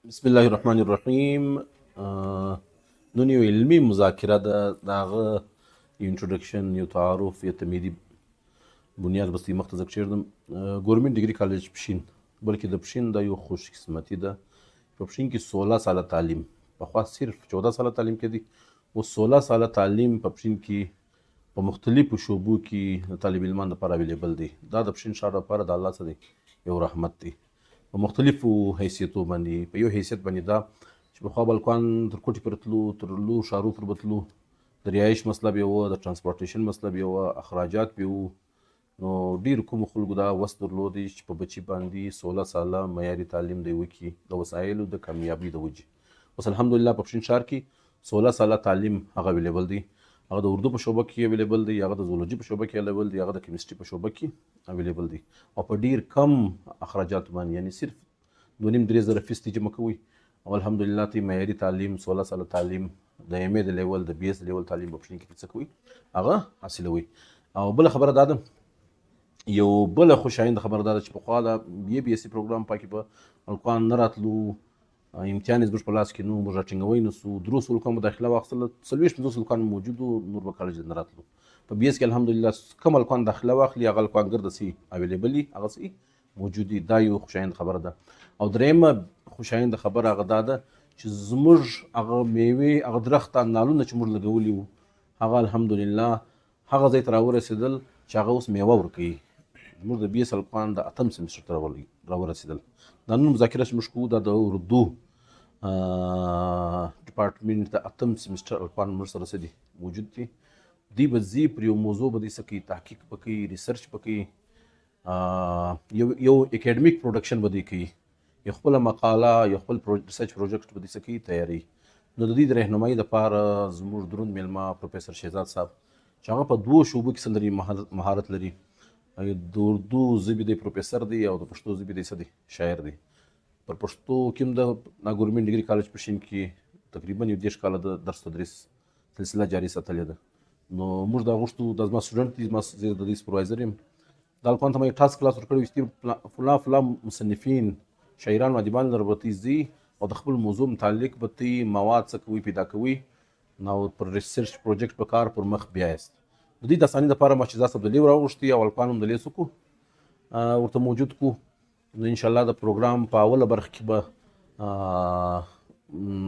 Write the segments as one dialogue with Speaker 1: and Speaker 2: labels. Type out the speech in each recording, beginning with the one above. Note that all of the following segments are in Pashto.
Speaker 1: بسم الله الرحمن الرحیم. نن یو علمي مذاکره ده، د هغه یو انټروډکشن، یو تعارف، یو تمهیدي بنیاد بستی مخ ته زه کښېږدم. ګورنمنټ ډیګري کالج پښین، بلکې د پښین دا یو خوش قسمتي ده. په پښین کې 16 ساله تعلیم، پخوا صرف 14 ساله تعلیم کېدی، اوس 16 ساله تعلیم په پښین کې په مختلفو شعبو کې د طالب علمان لپاره اویلیبل دی. دا د پښین ښار لپاره د الله څه دی، یو رحمت دی. په مختلفو حیثیتو باندې، په یو حیثیت باندې دا چې پخوا بلکوان تر کوټې پورې تلو، تر لویو ښارو پورې به تلو، د رهایش مسله به وه، د ټرانسپورټیشن مسله به وه، اخراجات به وو. نو ډېرو کومو خلکو دا وس درلودی چې په بچي باندې 16 ساله معیاري تعلیم دی وکړي د وسایلو د کامیابۍ د وجې. اوس الحمدلله په پښین ښار کې 16 ساله تعلیم هغه اویلیبل دی. هغه د اردو په شعبه کې اویلیبل دی، هغه د زولوجي په شعبه کې اویلیبل دی، هغه د کیمستري په شعبه کې اویلیبل دی، او په ډېر کم اخراجات باندې، یعنی صرف 2.5-3 زره فیس جمع کوي او الحمدلله تی معیاري تعلیم 16 ساله تعلیم د ایم ای د لیول، د بی ایس لیول تعلیم په پښین کې څه کوي، هغه حاصلوي. او بله خبره دا ده، یو بله خوشاینده خبره دا ده چې پخوا د بی ایس سی پروګرام پکې په هلکان نه راتلو، امتحان یې زموږ په لاس کې نه و، موږ راټینګوی نه سو. 300 هلکانو به داخله واخیستله، 40-50 هلکان موجود وو، نور به کالج ته نه راتلو. په بی ایس کې الحمدلله کوم هلکان داخله واخلي هغه هلکان ګرده سي اویلیبل دي، هغه سي موجود دي. دا یو خوشاینده خبره ده. او درېیمه خوشاینده خبره هغه دا ده چې زموږ هغه میوې، هغه درخته نالونه چې موږ لګولي وو، هغه الحمدلله هغه ځای ته راورسېدل چې هغه اوس میوه ورکوي. زموږ د بی ایس هلکان د 8م سیمسټر ته راورسېدل. دا نن مذاکره چې موږ کوو دا د اردو ډپارټمنټ د 8م سیمسټر هلکان موږ سره څه دي، موجود دي. دوی به ځي پر یو موضوع به دوی څه کوي، تحقیق به کوي، ریسرچ به کوي، یو اکیډمیک پروډکشن به دوی کوي، یو خپله مقاله، یو خپل ریسرچ پروجیکټ به دوی څه کوي، تیاروي. نو د دوی د رهنمایي دپاره زموږ دروند میلمه پروفیسر شهزاد صاحب چې هغه په 2 شعبو کې څه لري، مهارت لري. د اردو ژبې دی پروفیسر دی، او د پښتو ژبې دی څه دی، شاعر دی. پر پښتو کې هم د ګورنمنټ ډیګري کالج پښین کې تقریبا یو 10 کاله د درس تدریس سلسله جاري ساتلې ده. نو موږ دا غوښتو، دا زما سټوډنټ دی، زه د دوی سپروایزر یم. دا هلکانو ته ما یو ټاسک کلاس ورکړی و، فلان فلان مصنفین، شاعران و ادیبان لره به تی ځي او د خپل موضوع متعلق به تی مواد څه کوي، پیدا کوي، نو پر ریسرچ پروجیکټ په کار پر مخ بیایست. د دې د اسانۍ دپاره ما شهزاد صاحب د لیو راوغوښتي او هلکان هم د لی څه کړو، ورته موجود کړو. نو انشاءالله د پروګرام په اوله برخه کې به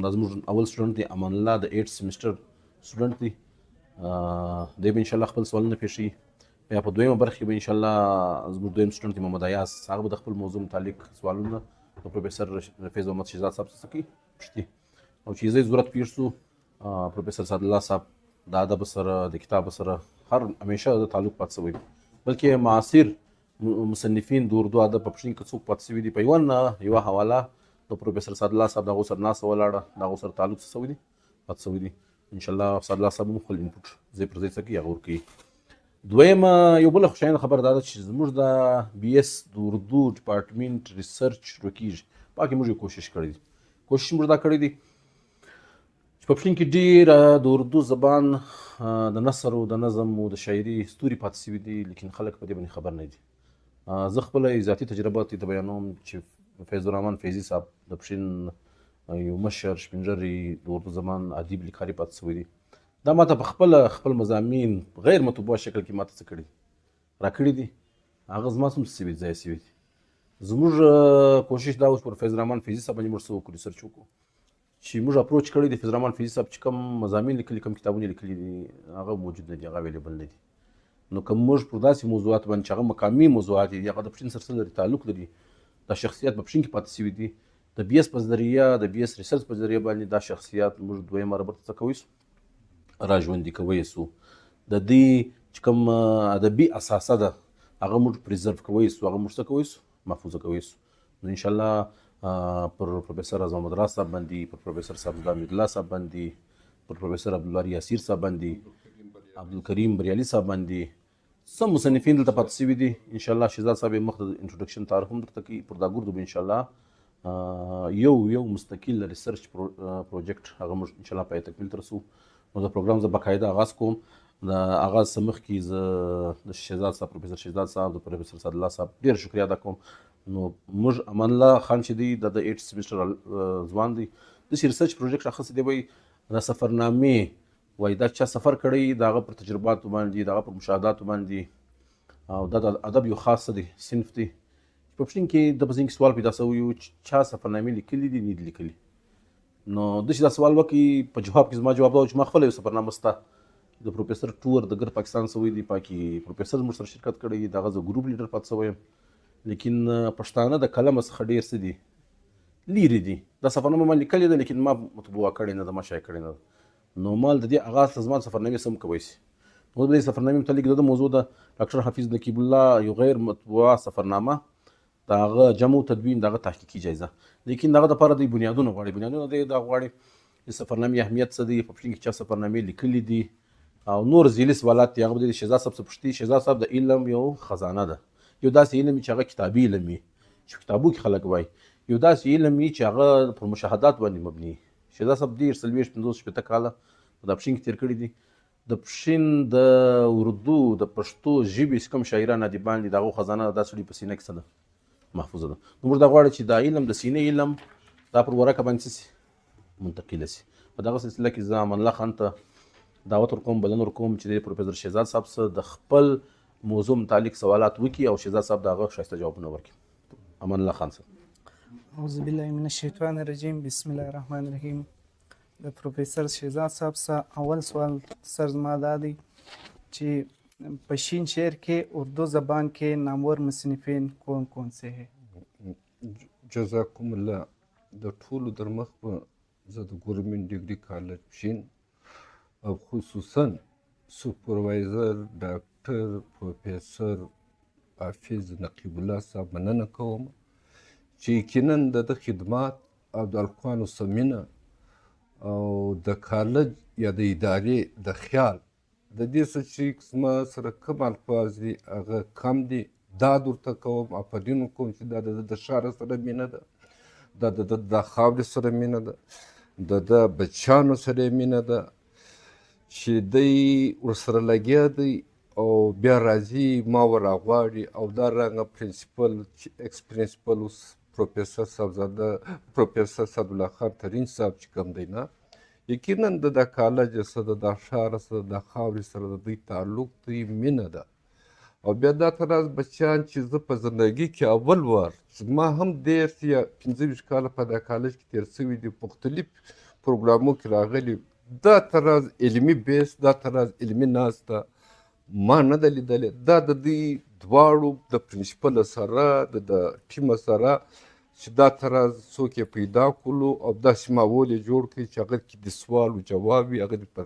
Speaker 1: دا زموږ اول سټوډنټ دی امان الله، د 8 سیمسټر سټوډنټ دی. دی به انشاءالله خپل سوالونه پیښوي. یا په دویمه برخه کې به انشاءالله زموږ دویم سټوډنټ دی محمد ایاز، هغه به د خپل موضوع متعلق سوالونه د پروفیسر رفیظ محمد شهزاد صاحب څخه کوي، پوښتي. او چې زه ضرورت پېښ سو، پروفیسر سعد الله صاحب د ادب سره، د کتاب سره همیشه د تعلق پاتې شوی، بلکې معاصر مصنفین د اردو ادب په پښین کې څوک پاتې شوي دي، په یوه نه یوه حواله د پروفیسر سعد الله صاحب د هغو سره ناسته ولاړه، د هغو سره تعلق څه شوی دي، پاتې شوی دي. انشاءالله سعد الله صاحب هم خپل انپوټ ځای پر ځای څه کوي، هغه ورکوي. دویمه یو بله خوشاینده خبره دا ده چې زموږ د بی ایس د اردو ډپارټمنټ ریسرچ شروع کېږي. په هغه کې موږ یو کوشش کړی دی، کوشش موږ دا کړی دی چې په پښین کې ډېره د اردو زبان د نثر او د نظم او د شاعري ستوري پاتې شوي دي، لیکن خلک په دې باندې خبر نه دي. زه خپله ذاتي تجربه ته بیانوم چې فیض الرحمن فیضي صاحب د پښین یو مشر شپین ږیری د اردو زبان ادیب لیکوال پاتې شوی دی. دا ماته په خپل مضامین غیر مطبوع شکل کې ماته څه کړي، راکړي دي، هغه زما څومره څه ځای شوي دي. زموږ کوشش دا اوس پر فیض الرحمن فیضي صاحب باندې موږ څه وکړو، ریسرچ وکړو چې موږ اپروچ کړی دی. فیض الرحمن فیضي صاحب چې کوم مضامین لیکلي، کوم کتابونه لیکلي دي، هغه موجود نه دي، هغه اویلیبل نه دي. نو که موږ پر داسې موضوعات باندې چې هغه مقامي موضوعات دي، هغه د پښین سره څه لري، تعلق لري، دا شخصیت په پښین کې پاتې شوي دي، د بی ایس په ذریعه، د بی ایس ریسرچ په ذریعه باندې دا شخصیت موږ دویمه ربط څه کوی سو، را ژوندي کوی سو. د دې چې کوم ادبي اساسه ده هغه موږ پریزرو کوی سو، هغه موږ څه کوی سو، محفوظه کوی سو. نو انشاءالله پر پروفیسر اعظم محمد راز صاحب باندې، پر پروفیسر صاحب حمید الله صاحب باندې، پر پروفیسر عبدالباری یاسیر صاحب باندې، عبدالکریم بریالي صاحب باندې، څه مصنفین دلته پاتې شوي دي. انشاءالله شهزاد صاحب یې مخته د انټروډکشن تعارف هم درته کوي. پر دا ګردو به انشاءالله یو مستقل ریسرچ پروجیکټ هغه موږ انشاءالله پای تکمیل ته رسوو. نو د پروګرام زه باقاعده آغاز کوم. د آغاز څخه مخکې زه د شهزاد صاحب، پروفیسر شهزاد صاحب، د پروفیسر سعد الله صاحب ډېر شکریه ادا کوم. نو موږ امان الله خان چې دی د 8 سیمسټر ځوان دی داسې ریسرچ پروجیکټ اخیستی دی وایي د سفرنامې وایي دا چا سفر کړی د هغه پر تجرباتو باندې د هغه پر مشاهداتو باندې او دا د ادب یو خاص دی صنف دی په پښتون کې د بزنګ سوال پیدا شوی و چې چا سفرنامې لیکلي دي نه دي لیکلي نو داسې دا سوال وکړي په جواب کې زما جواب دا و چې ما خپله یو سفرنامه شته د پروفیسر ټور د ګر پاکستان شوی دی پاکي پروفیسر زموږ سره شرکت کړی د هغه زه ګروپ لیډر پاتې شوی یم لیکن پښتانه د قلمه څخه ډېر څه دي لیرې دي دا سفرنامه ما لیکلې ده لیکن ما مطبوعه کړې نه ده ما شایع کړې نه ده نو مال د دې آغاز ته زما سفرنامې سم کوی شي نو د دې سفرنامې متعلق د موضوع د ډاکټر حفیظ نقیب الله یو غیر مطبوعه سفرنامه د هغه جمع و تدوین د هغه تحقیقي جایزه لیکن د هغه دپاره د بنیادونه غواړي بنیادونه دی دا غواړي د سفرنامې اهمیت څه دی په پښتون کې چا سفرنامې لیکلي دي او نور ذیلي سوالات دي هغه به د شهزاد صاحب څخه پوښتي شهزاد صاحب د علم یو خزانه ده یو داسې علم چې هغه کتابي علم وي چې کتابو کې خلک وایي یو داسې علم وي چې هغه پر مشاهدات باندې مبني شهزاد صاحب ډېر 40-50 کاله په دا پښین کې تېر کړي دي د پښین د اردو د پښتو ژبې کوم شاعران ادیبان دي د هغو خزانه دا سړي په سینه کې څه ده محفوظه ده نو موږ دا غواړو چې دا علم د سینې علم دا پر ورقه باندې څه منتقله شي په دغه سلسله کې زه امان الله خان ته دعوت ورکوم بلنه ورکوم چې د پروفیسر شهزاد صاحب څخه د خپل موضوع متعلق سوالات وکړي او شهزاد صاحب د هغه ښایسته جوابونه ورکړي امان الله خان صاحب
Speaker 2: اعوذ بالله من الشیطان الرجیم بسم الله الرحمن الرحیم د پروفیسر شهزاد صاحب څخه اول سوال سر زما دا دی چې په شین شعر کې اردو زبان کې نامور مصنفین کون کون سے ہے
Speaker 3: جزاکم الله د ټولو در مخ په زه د ګورنمنټ ډیګري کالج پښین او خصوصا سوپروایزر ډاکټر پروفیسر حافظ نقیب الله صاحب مننه کوم چې یقینا د خدمات او د القانو سمینه او د کالج یا د ادارې د خیال د دې څه چې زما سره کوم الفاظ دي هغه کم دي دا درته کوم او په دې کوم چې دا د ښار سره مینه ده د خاورې سره مینه ده د بچیانو سره مینه ده چې دی ورسره لګیا دی او بیا راځي ما ورغواړي او دا رنګه پرنسپل ایکس پرنسپل اوس پروفیسر صاحبزاده پروفیسر سعدالله خان ترین صاحب چې کوم دی نه یقینا د کالج سره د ښار سره د خاورې سره د دوی تعلق دی مینه ده او بیا دا تراز بچیان چې زه په زندګي کې اول وار ما هم 10 یا 15 کاله په دا کالج کې تیر شوي دي مختلف پروګرامو کې راغلي دا تراز علمي بیس دا تراز علمي ناسته ما نه ده لیدلې دا د دوی دواړو د پرنسپل سره د ټیم سره چې دا تراز څوک یې پیدا کړلو او داسې ماحول یې جوړ کړي چې هغه کې د سوال و جواب وي هغه دې په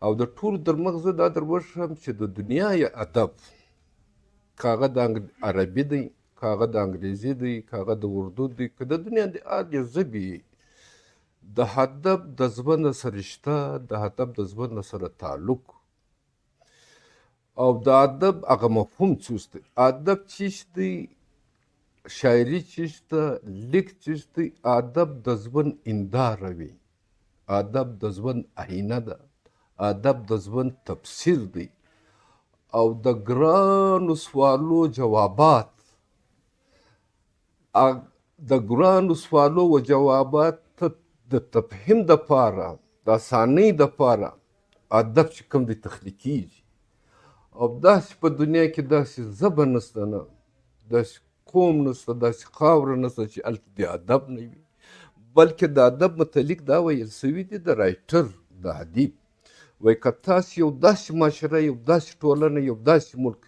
Speaker 3: او د ټولو در مخ زه دا در وښیم چې د دنیا یا ادب که هغه د عربي دی که هغه د انګریزي دی که هغه د اردو دی که د دنیا د هرې ژبې د ادب د ژوند سره رشته د ادب د ژوند سره تعلق او د ادب هغه مفهوم څه دی ادب چیست دی شاعري چیست لیک چیست دی ادب د ژوند هنداره وي ادب د ژوند آینه ده ادب د ژوند تفسیر دی او د ګرانو سوالو جوابات د ګرانو سوالو و جوابات د تفهیم دپاره د اسانۍ دپاره ادب چې کوم دی تخلیقیږي او داسې په دنیا کې داسې ژبه نشته نه داسې قوم نشته داسې خاوره نشته چې هلته د ادب نه وي بلکې د ادب متعلق دا ویل شوي دي د رایټر د ادیب وایي که تاسو یو داسې معاشره یو داسې ټولنه یو داسې ملک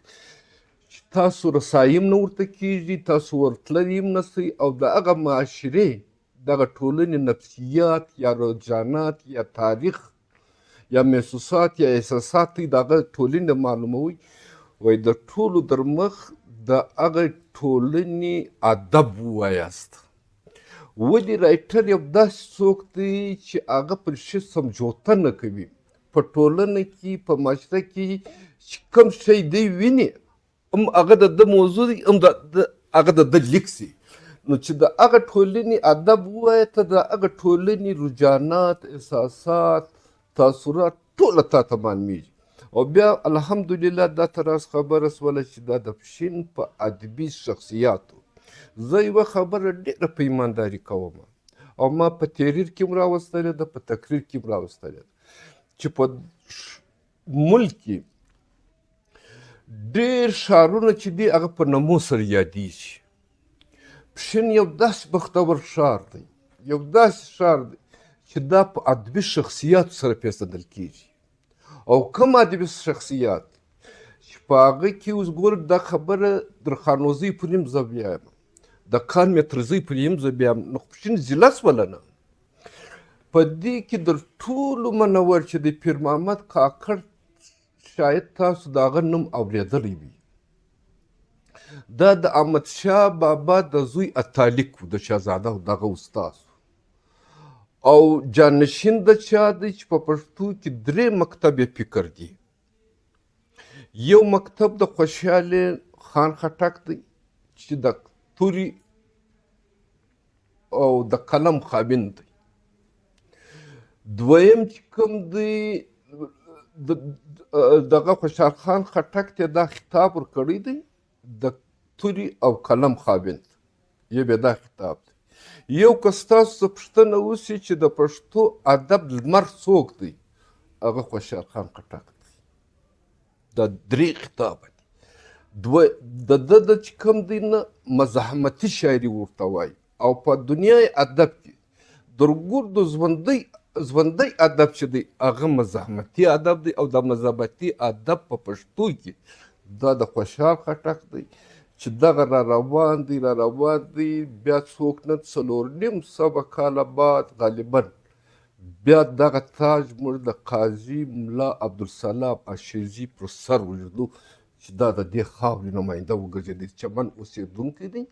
Speaker 3: چې تاسو رسایي هم نه ورته کېږي تاسو ورتللی هم نشئ او د هغه معاشرې دغه ټولنې نفسیات یا رجحانات یا تاریخ یا محسوسات یا احساسات د هغه ټولنې معلوموي وایي د ټولو در مخ د هغه ټولنې ادب ووایاست ولې رایټر یو داسې څوک دی چې هغه پر شي سمجوته نه کوي په ټولنه کې په معاشره کې چې کوم شی دی ویني هم هغه د ده موضوع دی هم هغه د ده لیک سي نو چې د هغه ټولنې ادب ووایه ته د هغه ټولنې رجحانات احساسات تاثرات ټوله تا ته معلومیږي او بیا الحمدلله دا تراز خبره سوله چې دا د پښین په ادبي شخصیاتو زه یوه خبره ډېره په ایمانداري کوم او ما په تحریر کې هم راوستلې ده په تقریر کې هم راوستلې ده چې په ملک کې ډېر ښارونه چې دي هغه په نمو سره یادېږي. پښین یو داسې بختور ښار دی، یو داسې ښار دی چې دا په ادبي شخصیاتو سره پېژندل کېږي. او کوم ادبي شخصیات چې په هغه کې اوس ګوره دا خبره در خانوزۍ پورې هم زه بیایم، د کان مترزۍ پورې هم زه بیایم، نو پښین ضلع شوله نه. په دې کې در ټولو منور چې د پیر محمد کاکړ شاید تاسو د هغه نوم اورېدلی وي. دا د احمدشاه بابا د زوی اتالیک و، د شهزاده دغه استاد او جانشین د چا دی چې په پښتو کې 3 مکتب فکر دي. یو مکتب د خوشحال خان خټک دی چې د توري او د قلم خاوند دی. دویم چې کوم دی دغه خوشحال خان خټک ته دا خطاب ورکړی دی د توري او قلم خاوند، یو به دا خطاب دی. یو که ستاسو څه پوښتنه وشي چې د پښتو ادب لمر څوک دی، هغه خوشحال خان خټک دی. دا 3 خطاب دي. د ده د چې کوم دی نه مزاحمتي شاعري ورته وایي او په دنیای ادب کې درګردو ژوندی ادب چې دی هغه مزاحمتي ادب دی او د مزاحمتي ادب په پښتو کې دا د خوشحال خټک دی چې دغه را روان دی بیا څوک نه 4.5 کاله بعد غالبا بیا دغه تاج موږ د قاضي ملا عبدالسلام اشیزي پر سر وژدو چې دا د دې خاورې نماینده وګرځېدی، چمن اوسېدونکی دی.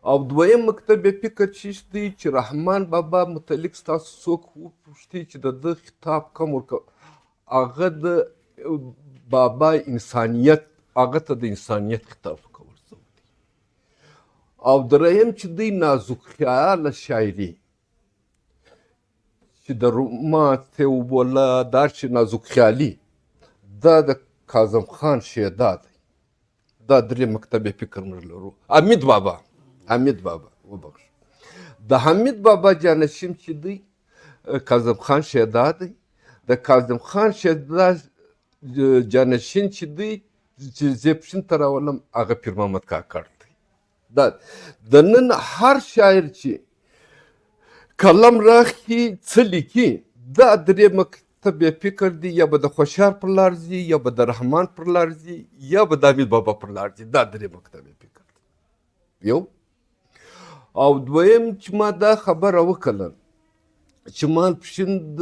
Speaker 3: او دویم مکتب فکر چې دی چې رحمان بابا متعلق ستاسو څوک وپوښتي چې د ده خطاب کوم ورکړه، هغه د بابا انسانیت، هغه ته د انسانیت خطاب کول څه دی. او دریم چې دی نازک خیاله شاعري چې د رومات وبوله دا چې نازک خیالي دا د کاظم خان شیدا دی. دا 3 مکتب فکر موږ لرو. حمید بابا وبخښ، د حمید بابا جانشین چې دی کاظم خان شیدا دی. د کاظم خان شیدا جانشین چې دی چې زه پښین ته راولم هغه پیر محمد کاکړ دی. دا د نن هر شاعر چې کلم راخي څه لیکي دا 3 مکتب فکر دی، یا به د خوشحال پر لار ځي، یا به د رحمان پر لار ځي، یا به د حمید بابا پر لار ځي. دا 3 مکتب فکر دی. یو او دویم چې ما دا خبره وکړه چې مال پښین د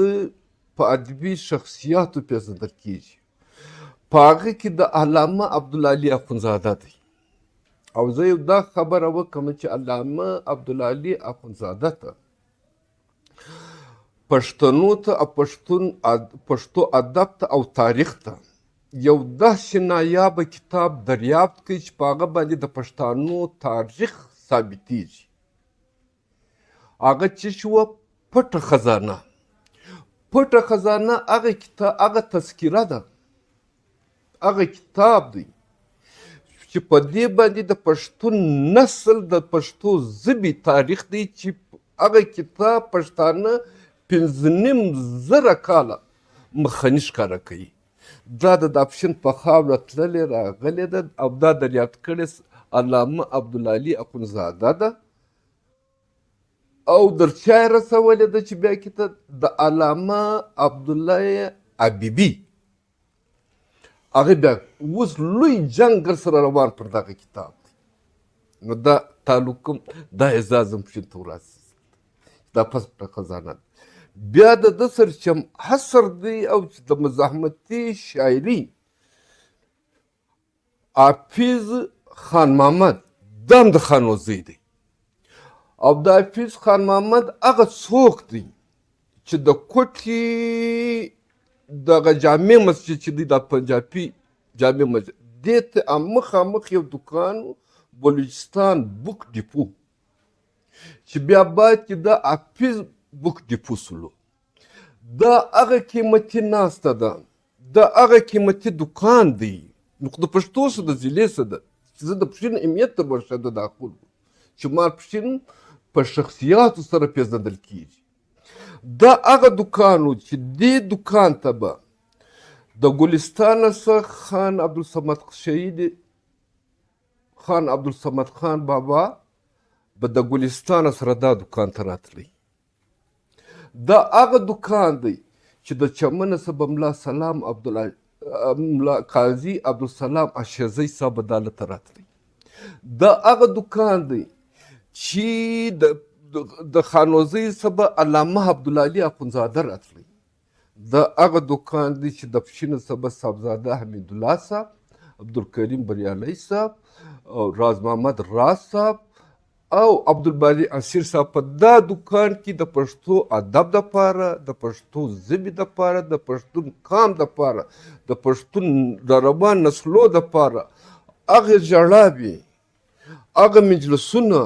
Speaker 3: په ادبي شخصیاتو پېژندل کېږي، په هغه کې د علامه عبدالعلي اخندزاده دی. او زه یو دا خبره وکړم چې علامه عبدالعلي اخندزاده ته پښتنو ته او پښتو ادب ته او تاریخ ته یو داسې نایابه کتاب دریافت کړي چې په هغه باندې د پښتنو تاریخ ثابتېږي. هغه چې شوه پټه خزانه هغه کتاب، هغه تذکره ده، هغه کتاب دی چې په دې باندې د پښتون نسل د پښتو ژبې تاریخ دی چې هغه کتاب پښتانه 5,500 کاله مخني ښکاره کوي. دا د پښین په خاوره تللې راغلې ده او دا دریافت کړې علامه عبدالعلي اخندزاده ده او در چا یې رسولې ده چې بیا کې ته د علامه عبدالله حبیبي هغه بیا اوس لوی جنګ سره روان پر دغه کتاب دی. نو دا تعلق دا اعزاز هم پښین ته وراسي، دا پټه خزانه ده. بیا د ده سره چې حصر دی او چې د مزاحمتي شاعري حافظ خان محمد دا هم د خانوزۍ دی. او د حافظ خان محمد هغه څوک دی چې د کوټي دغه جامع مسجد چې دی د پنجابي جامع مسجد دې ته مخامخ یو دکان بلوچستان بوک ډیپو چې بیا باید کې د حافظ بوک ډیپو سلو دا هغه قیمتي ناسته ده، دا هغه قیمتي دکان دی. نو د پښتو څه د ضلع څه ده چې زه د پښین اهمیت تر ورشه د داخل چې ما پښین په شخصیاتو سره پېژندل کېږي. دا هغه دکان و چې دې دکان ته به د ګلستان څخه خان عبدالصمد شهید خان عبدالصمد خان بابا به د ګلستان سره دا دکان ته راتلی. دا هغه دکان دی چې د چمن څخه به ملا سلام ملا قاضي عبدالسلام اشیزی صاحب عدالت ته راتلی. دا هغه دکان دی چې د خانوزۍ څخه به علامه عبدالعلي اخندزاده راتلی. دا هغه دکان دی چې د پښین څخه به صاحبزاده حمیدالله صاحب، عبدالکریم بریالی صاحب او راز محمد راز صاحب او عبدالباري اسیر صاحب په دا دکان کې د پښتو ادب دپاره، د پښتو ژبې دپاره، د پښتون قام دپاره، د پښتون د روان نسلو دپاره هغه ژړاوې، هغه مجلسونه،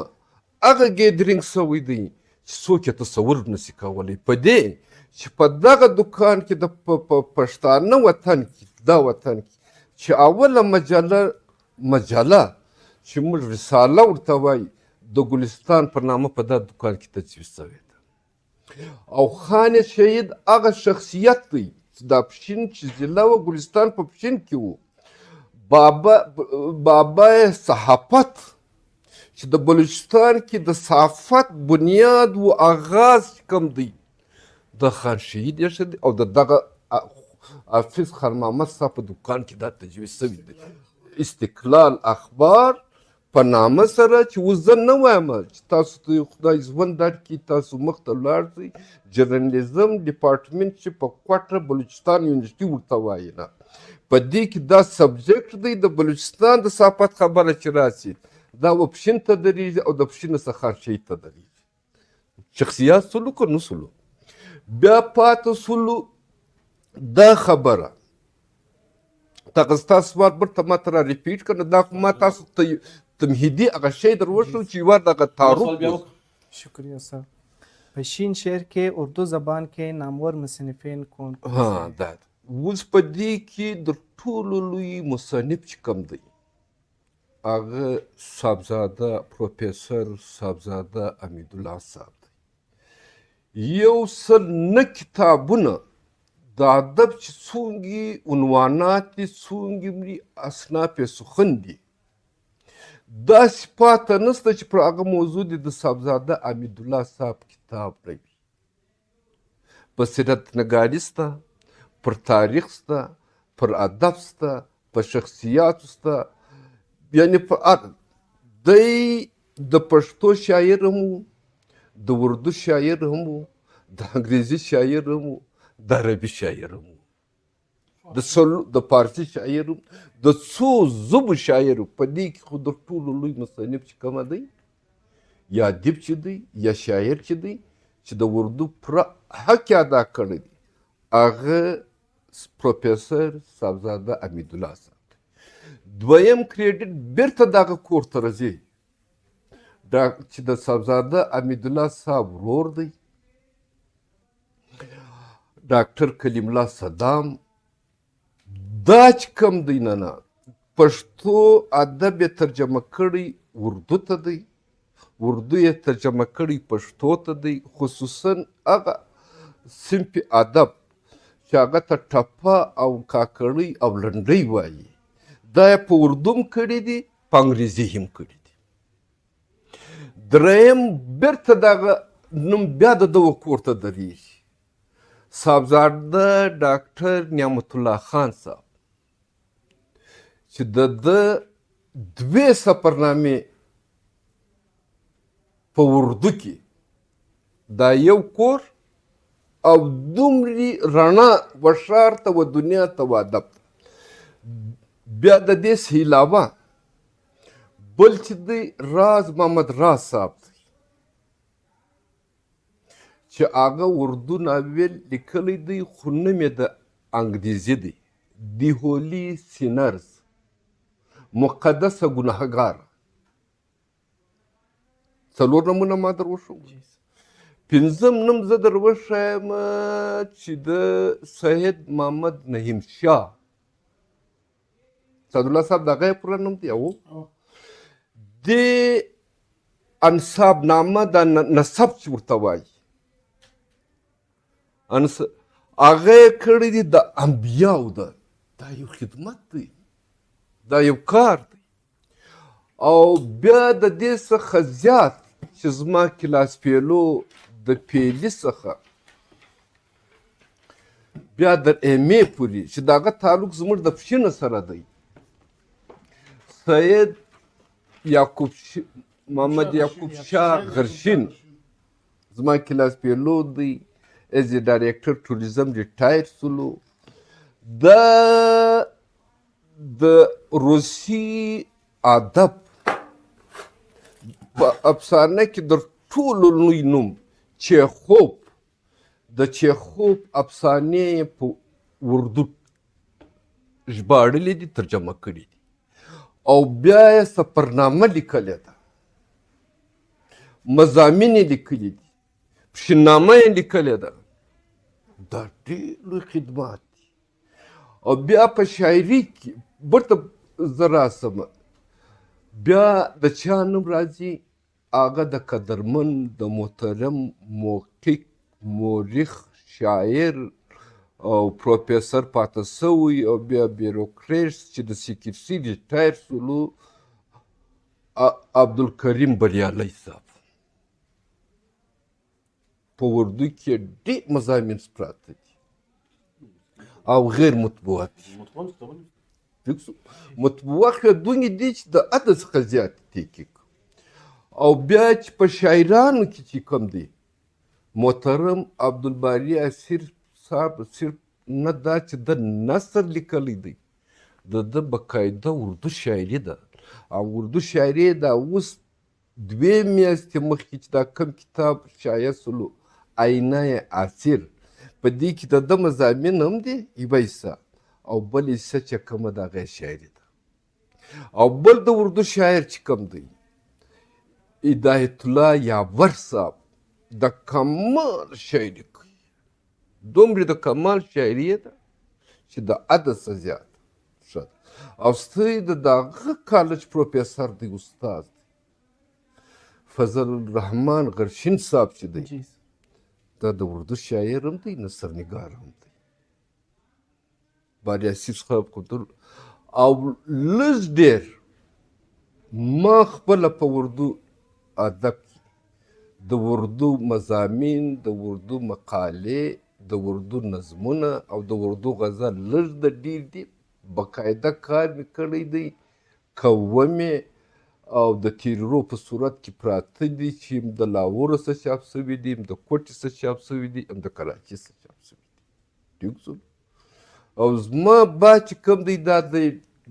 Speaker 3: هغه ګیدرینګ شوی دی چې څوک یې تصور نشي کولی. په دې چې په دغه دکان کې د پښتانه وطن کې دا وطن کې چې اوله مجله چې موږ رساله ورته وایي د ګلستان په نامه په دا دکان کې تجویز شوې ده. او خان شهید هغه شخصیت دی چې دا پښین چې ضلع و ګلستان په پښین کې و. بابا صحافت چې د بلوچستان کې د صحافت بنیاد و آغاز کم دی د خان شهید یې دی او د دغه حافظ خان محمد صاحب په دکان کې دا تجویز شوی دی. استقلال اخبار په نامه سره چې اوس زه نه وایم چې تاسو ته خدای ژوند درکړي، تاسو مخ ته ولاړ شئ. جرنالیزم ډپارټمنټ چې په کوټه بلوچستان یونیورسټي ورته وایي نه، په دې کې دا سبجیکټ دی د بلوچستان د صحافت خبره چې راشي دا و پښین ته درېږي او د پښین څخه خان شهید ته درېږي. شخصیات سلو که نه سلو بیا پاتې سلو دا خبره دغه ستاسو سوال برته ما ته را ریپیټ کړه. دا خو ما تاسو ته تمهیدي هغه شی در وښو چې یوه دغه تعارف.
Speaker 2: شکریہ سر. پشین شعر کې اردو زبان کې نامور مصنفین کون؟
Speaker 3: ها دا اوس په دې کې د ټولو لوی مصنف چې کوم دی هغه صاحبزاده پروفیسر صاحبزاده حمیدالله صاحب دی. یو سل نه کتابونه د ادب چې څومره عنوانات دي، څومره اصناف سخن دي، داسې پاته نشته چې پر هغه موضوع دي د صاحبزاده حمیدالله صاحب کتاب نه وي. په سیرت نګاري شته، پر تاریخ شته، پر ادب شته، په شخصیاتو شته. یعنې دی د پښتو شاعر هم و، د اردو شاعر هم و، د انګریزي شاعر هم و، د عربي شاعر هم و، د فارسي شاعر هم، د څو ژبو شاعر. په دې کې خو د ټولو لوی مصنف چې کومه دی یا ادیب چې دی یا شاعر چې دی چې د اردو پوره حق ادا کړی دی هغه پروفیسر صاحبزاده حمیدالله صاحب. دویم کریډټ بیرته دغه کور ته راځي چې د صاحبزاده حمیدالله صاحب ورور دی ډاکټر کلیم الله صدام. دا چې کوم دی نه پښتو ادب یې ترجمه کړی اردو ته دی، اردو یې ترجمه کړی پښتو ته دی. خصوصا هغه صنف ادب چې هغه ته ټپه او کاکړۍ او لنډۍ وایي دا یې په اردو هم کړي دي، په انګریزي هم کړي دي. دریم بیرته دغه نوم بیا د دغه کور ته درېږي صاحبزاده ډاکټر نعمت الله خان صاحب چې د ده دوې سفرنامې په اردو کې دا یو کور او دومره رڼا و ښار ته و دنیا ته و ادب ته. بیا د دې علاوه بل چې دی راز محمد راز صاحب دی چې هغه اردو ناول لیکلی دی خو نوم یې د انګریزي دی، دی هولي سینرز، مقدسه ګناهګار. څلور نومونه ما در وښو. پنځم نوم زه در وښیم چې د سید محمد نعیم شاه سعدالله صاحب د هغه یې پوره نوم دی او د انصاب نامه د نسب چې ورته وایي هغه یې کړی دی د انبیاو ده. دا یو خدمت دی، دا یو کار دی. او بیا د دې څخه زیات چې زما کلاس پیلو د پیلي څخه بیا د ایم ای پورې چې د هغه تعلق زموږ د پښینه سره دی. سید محمد یعقوب شاه غرشین زما کلاس پیلو دی. ایز ا ډایرکټر ټوریزم ریټایر سولو. د روسي ادب په افسانه کې د ټولو لوی نوم چیخوف، د چیخوف افسانې په اردو ژباړلې دي، ترجمه کړي دي، او بیا یې سفرنامه لیکلې ده، مضامین یې لیکلي دي، پښینامه یې لیکلې ده. دا ډېر لوی خدمات دي. او بیا په شاعري کې برته زه راسم، بیا د چا نوم راځي؟ هغه د قدرمن، د محترم محقق، مورخ، شاعر او پروفیسر پاته سوی او بیا بیروکریټس چې د سیکرټري ریټایر سولو عبدالکریم بریالی صاحب. په اردو کې ډېر مضامین پراته دي او غیر مطبوعات دي. مطبوعات دونې دي چې د عدد څخه زیات تحقیق. او بیا چې په شاعرانو کې چې کوم دی، محترم عبدالباري اسیر صاحب صرف نه دا چې د نثر لیکلی دی، د باقاعده اردو شاعري ده. او اردو شاعري دا اوس 2 میاشتې مخکې چې دا کم کتاب شایع سولو آینه عصیر، په دې کې د ده مضامین هم دي، یوه حصه، او بل حصه چې کومه د هغه شاعري ده. او بل د اردو شاعر چې کوم دی، هدایت الله یاور صاحب، د کمال شاعري کوي. دومره د کمال شاعري ده چې د عدد څخه زیات ښه ده. او ستاسو د هغه کالج پروفیسر دی، استاد فضل الرحمن غرشین صاحب چې دی، دا د اردو شاعر هم دی، نثرنګار هم دی. باري اسیر صاحب قدر. او لږ ډېر ما خپله په اردو ادب کې د اردو مضامین، د اردو مقالې، د اردو نظمونه او د اردو غزل لږ د ډېر دي. باقاعده کار مې کړی دی، کومې او د تیرو په صورت کې پراته دي چې هم د لاهور څخه چاپ شوي دي، هم د کوټې څخه چاپ شوي دي، هم د کراچۍ څخه چاپ شوي دي. ټیک شو. او زما با چې کوم دی، دا د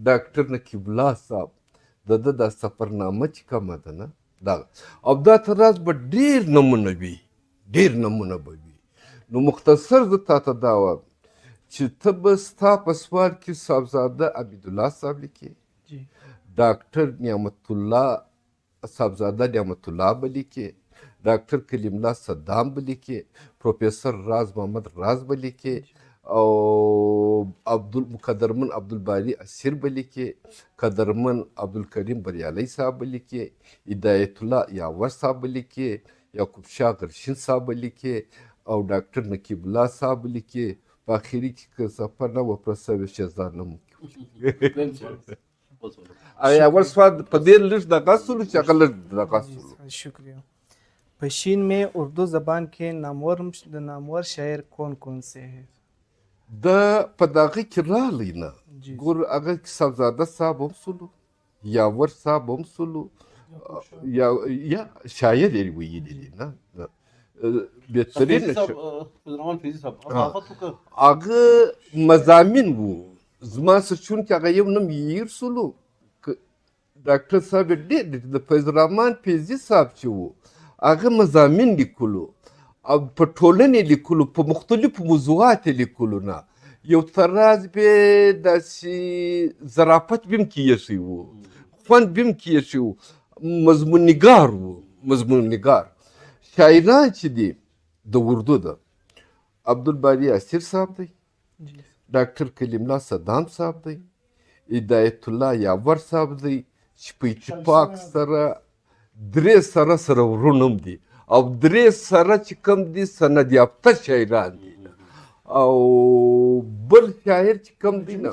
Speaker 3: ډاکټر نقیب الله صاحب د ده دا سفرنامه چې کومه ده نه، دغه. او دا تر راز به ډېر نمونه وي، ډېر نمونه به وي. نو مختصر زه تا ته دا وایم چې ته به ستا په سوال کې صاحبزاده عبیدالله صاحب لیکې، ډاکټر نعمت الله صاحبزاده نعمت الله به لیکې، ډاکټر کلیم الله صدام به لیکې، پروفیسر راز محمد راز به لیکې، او قدرمن عبدالباري اسیر به لیکې، قدرمن عبدالکریم بریالی صاحب به لیکې، هدایت الله یاور صاحب به لیکې، یعقوب شاه غرشین صاحب به لیکې، او ډاکټر نقیب الله صاحب به لیکې. په اخري کې که سفر نه وپره سوې شهزاده مو یاور صاحب په دې لږ دغه سولو چې هغه لږ دغه سولو.
Speaker 2: शुक्रिया. पश्चिम में उर्दू जबान के नामवर शायर कौन कौन से हैं?
Speaker 3: دا په دغه کې راغلی نه ګور، هغه صاحبزاده صاحب هم سولو، یاور صاحب هم سولو، یا شاید یې ویلي دي نه بهترین هغه مضامین وو. زما سچون کې هغه یو نوم یې سولو، ډاکټر صاحب ډېر د فیض الرحمن فیضي صاحب چې وو، هغه مضامین لیکلو او په ټولنې لیکلو، په مختلفو موضوعات لیکلو نه یو تراز به داسې ظرافت بیم کیږي وو، خوند بیم کیږي وو، مضمون نگار وو، مضمون نگار. شاعران چې دي د اردو ده، عبدالباري اسیر صاحب دی، ډاکټر کلیم الله صدام صاحب دی، هدایت الله یاور صاحب دی، چې په اتفاق سره درې سره ورونم دي او درې سره چې کوم دي سند یافته شاعران دي او بل شاعر چې کوم دی نه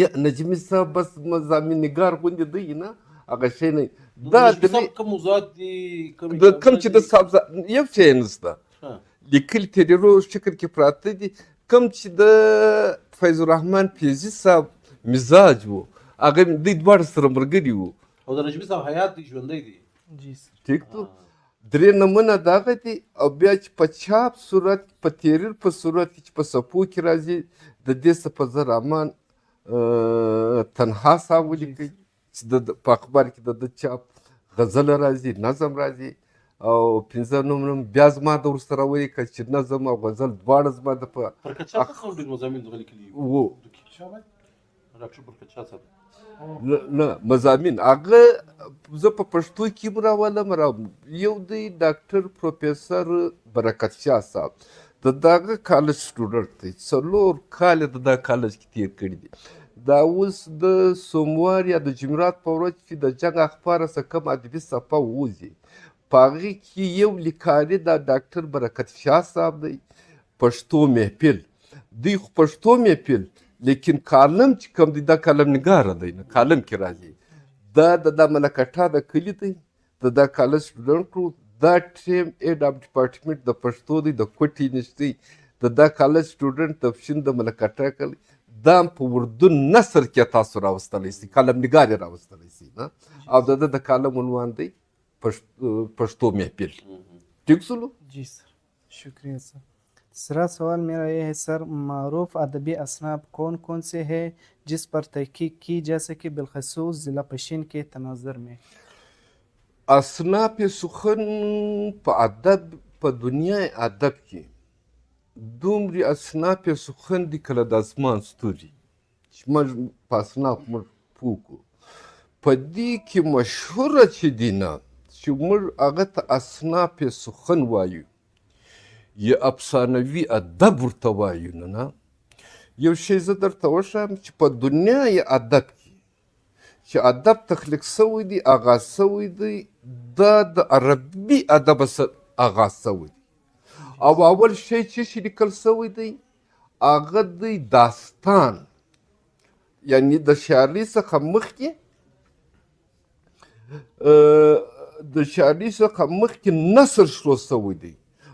Speaker 3: یا نجمي صاحب بس مضامین نګار غوندې دی نه هغه شی نه دا
Speaker 1: کوم موضوعات دي
Speaker 3: کوم چې د صاحب یو شی نشته لیکل تیرو شکل کې پراته دي کوم چې د فیض الرحمن فیضي صاحب مزاج وو هغه دوی دواړه سره ملګري وو
Speaker 1: او د نجمي صاحب حیات دی ژوندی دی
Speaker 2: جی
Speaker 3: ټیک تو درې نمونه دغه دي او بیا چې په چاپ صورت په تحریر په صورت چې په صفو کې راځي د دې څه په زر امان تنها صاحب ولیکي چې په اخبار کې د چاپ غزل راځي نظم راځي او پنځه نوم بیا زما د ورسره ولیکل چې نظم او غزل دواړه زما د په
Speaker 1: پرکچا څخه ډېر مضامین دغه لیکلي
Speaker 3: وو
Speaker 1: ډاکټر پرکچا صاحب
Speaker 3: نه مضامین هغه زه په پښتو کې راولم یو دی ډاکټر پروفیسر برکت شاه صاحب د دغه کالج سټوډنټ دی 4 کال د دغه کالج کې تیر کړي دي دا اوس د سوموار یا د جمعرات په ورځ چې د جنګ اخبار څخه کوم ادبي صفحه ووځي په هغې کې یو لیکاري د ډاکټر برکت شاه صاحب دی پښتو محفل دوی خو پښتو محفل لیکن کالم چې کوم دی دا کالم نګاره دی نه کالم کې راځي دا ملکټا د کلي دی دا کالج سټوډنټ کړو دا ټیم ایډ اف ډپارټمنټ د پښتو دی د کوټې نشتی دا کالج سټوډنټ تفشین د ملکټا کلی دا په اردو نثر کې تاسو راوستلی سي کالم نګار یې راوستلی سي نه او د کالم عنوان دی پښتو محفل ٹھیک سلو
Speaker 2: جی سر شکریہ سر تیسرا سوال میرا یہ ہے سر معروف ادبی اصناف کون کون سے ہیں جس پر تحقیق کی جا سکے بالخصوص ضلع پشین کے تناظر میں
Speaker 3: اصناف سخن په ادب په دنیا ادب کې دومره اصناف سخن دي کله د اسمان ستوري چې موږ په اصناف موږ پوکو په دې کې مشهوره چې دي نه چې موږ هغه ته اصناف سخن وایو یا افسانوي ادب ورته وایو نه یو شی زه درته وښیم چې په دنیای ادب کې چې ادب تخلیق سوی دی آغاز سوی دی دا د عربي ادب آغاز سوی دی او اول شی چې لیکل سوی دی هغه دی داستان یعنی د شاعرۍ څخه مخکې نثر شروع سوی دی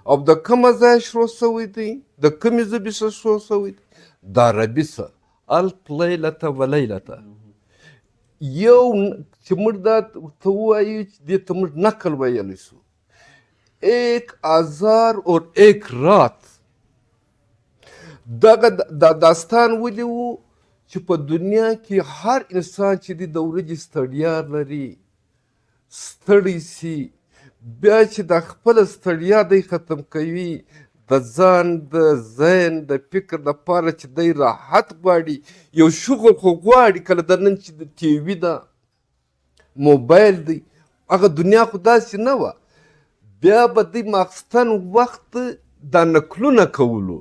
Speaker 3: او د کومه ځای شروع سوی دی د کومې ژبې څخه شروع سوی دی د عربي څخه الف لیلة و لیلة یو چې موږ دا ورته ووایو چې دې ته موږ نقل ویلی شو 1000 اور 1 رات دغه دا داستان ولې و چې په دنیا کې هر انسان چې دی د ورځې ستړیا لري ستړی سي بیا چې د خپل ستړیا دی ختم کوي د ځان د ذهن د فکر لپاره چې دی راحت غواړي یو شغل خو غواړي کله د نن چې د ټي وي ده موبایل دی هغه دنیا خو داسې نه وه بیا به دی ماخستن وخت دا نقلونه کولو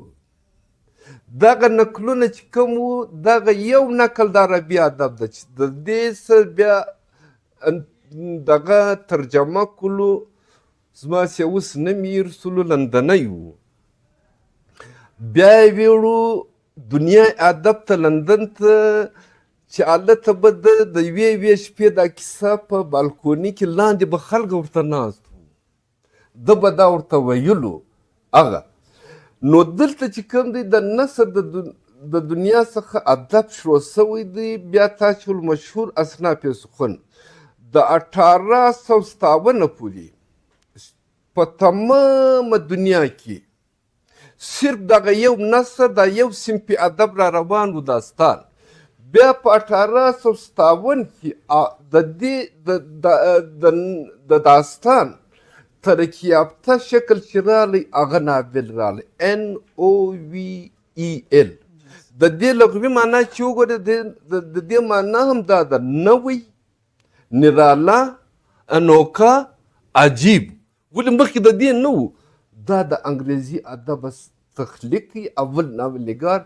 Speaker 3: دغه نقلونه چې کوم وو دغه یو نقل د عربي ادب ده چې د دې څه بیا دغه ترجمه کولو زما چې اوس نه مې رسولو لندنی و بیا یې ویړو دنیا ادب ته لندن ته چې هلته به د یوې شپې دا کیسه په بالکوني کې لاندې به خلک ورته ناست وو ده به دا ورته ویلو هغه نو دلته چې کوم دی د نثر د دنیا څخه ادب شروع سوی دی بیا تاسو المشهور اصناف سخن د 1857 پورې په تمامه دنیا کې صرف دغه یو نثر د یو صنفي ادب را روان و داستان بیا په 1857 کې د دې د داستان ترقي یافته شکل چې رالی هغه ناول رالی NOVEL د دې لغوي معنا چې وګورې د دې معنا هم دا ده نوی نرالا انوکا عجیب ولې مخکې د دې نه و دا د انګریزي ادب تخلیق اول ناول نګار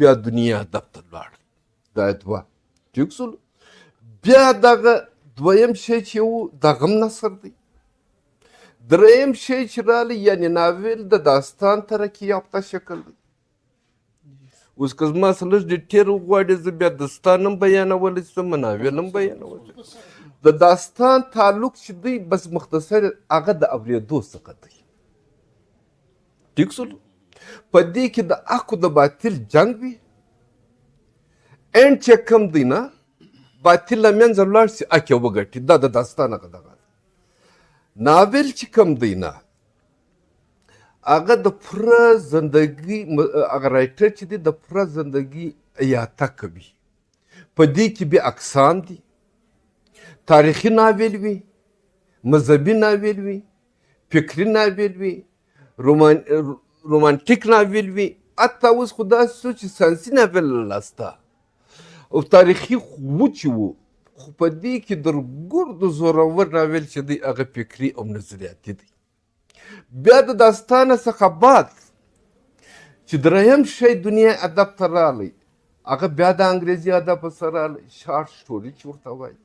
Speaker 3: بیا دنیا ادب ته لاړ دا دوه ټیک سول بیا دغه دویم شی چې و دغه هم نثر دی. دریم شی چې رالی یعنې ناول د داستان ترقي یافته شکل دی. اوس که زما څه لږ ډیټیل وغواړې زه بیا داستان هم بیانولی شم ناول هم بیانولی شم. د داستان تعلق چې دی بس مختصر هغه د اورېدو څخه دی. ټیک شولو؟ په دې کې د حق او د باطل جنګ وي. اینډ چې کوم دی نه باطل له منځه ولاړ سي حق یې وګټي. دا د داستان هغه دغه ناول چې کوم دی نه هغه د پوره زندګي هغه رایټر چې دی د پوره زندګي احاطه کوي. په دې کې بیا اقسام دي. تاریخي ناول وي، مذهبي ناول وي، فکري ناول وي، رومانټیک ناول وي، حتی اوس خو داسې شو چې ساینسي ناول لاسته او تاریخي و چې و. خو په دې کې در ګرد زورور ناول چې دی هغه فکري او نظریاتي دی. بیا د داستانه څخه بعد چې دریم شی دنیا ادب ته رالی هغه بیا د انګریزي ادب سره رالی. شارټ سټوري چې ورته وایي،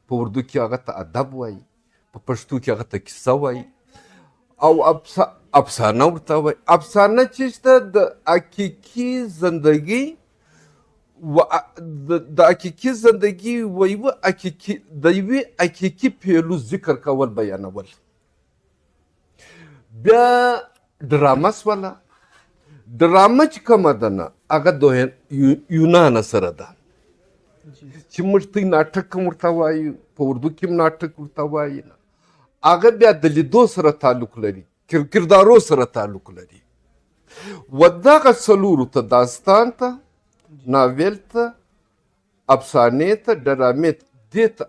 Speaker 3: په اردو کې هغه ته ادب وایي، په پښتو کې هغه ته کیسه وایي او افسانه ورته وایي. افسانه چې شته د حقیقي زندګي د حقیقي زندګي د یوې حقیقي پیلو ذکر کول بیانول. بیا ډرامه سوله. ډرامه چې کومه ده نه هغه د یونان سره ده چې موږ ته ناټک هم ورته وایو، په اردو کې هم ناټک ورته وایي. هغه بیا د لیدو سره تعلق لري، کردارو سره تعلق لري. و دغه څلورو ته داستان ته، ناول ته، افسانې ته، ډرامې ته، دې ته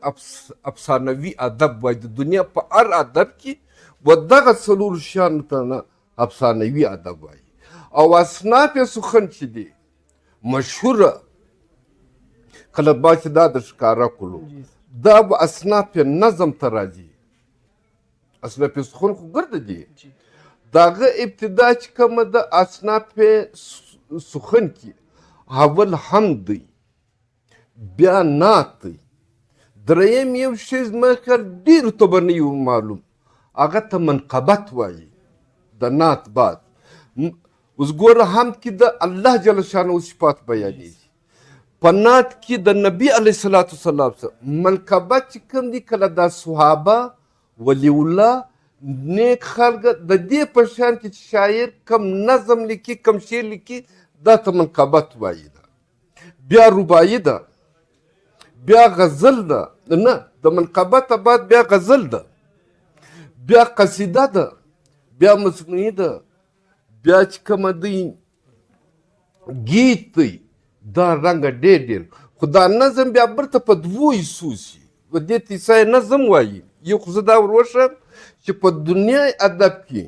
Speaker 3: افسانوي ادب وایي. د دنیا په هر ادب کې و دغه څلورو شیانو ته نه افسانوي ادب وایي. او اصناف سخن چې دي مشهوره کله با چې دا د ښکاره کړو دا به اصناف نظم ته راځي. اصناف سخن خو ګرده دي. د هغه ابتدا چې کومه ده اصناف سخن کې اول حمد دی، بیا نعت دی، دریم یو شی زما خیال ډېرو ته به نه یو معلوم هغه ته منقبت وایي د نعت بعد. اوس ګوره حمد کې د الله جل شانه صفات بیانېږي، په نعت کې د نبي علیه صلات وسلام سره. منقبت چې کوم دي کله دا صحابه، ولی الله، نیک خلک د دې په شان کې چې شاعر کم نظم لیکي کم شعر لیکي دا ته منقبت وایي. ده بیا رباعي ده، بیا غزل ده، نه د منقبت بعد بیا غزل ده، بیا قصیده ده، بیا مصنوعي ده، بیا چې کومه دی گیت دی. دا رنګه ډېر خو دا نظم بیا برته په دوو حصو سي. و دې ته حصه نظم وایي. یو خو زه دا وروښیم چې په دنیا ادب کې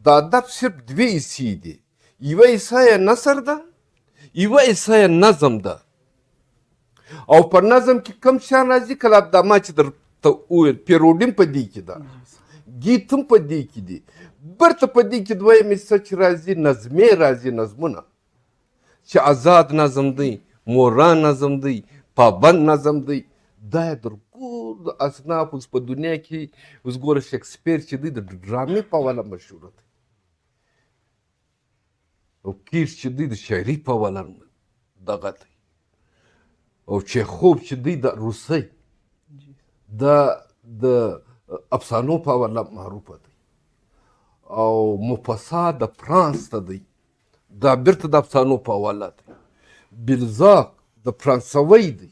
Speaker 3: د ادب صرف دوې حصې دي. یوه حصه یې نثر ده، یوه حصه یې نظم ده. او په نظم کې کوم شیان راځي کله دا ما چې درته وویل پیروډي هم په دې کې ده، گیت هم په دې کې دي. برته په دې کې دویم حصه چې راځي نظمې راځي، نظمونه چې آزاد نظم دی، موران نظم دی، پابند نظم دی. دا یې در ګور اصناف اوس په دنیا کې اوس ګوره شکسپیر چې دی د ډرامې په حواله مشهوره دی، او کیش چې دی د شاعري په حواله دغه دی، او چیخوف چې دی د روسۍ د افسانو په حواله معروفه دی، او موفسا د فرانس ته دی، دا بیرته د افسانو په حواله دی. بلزاک د فرانسوی دی،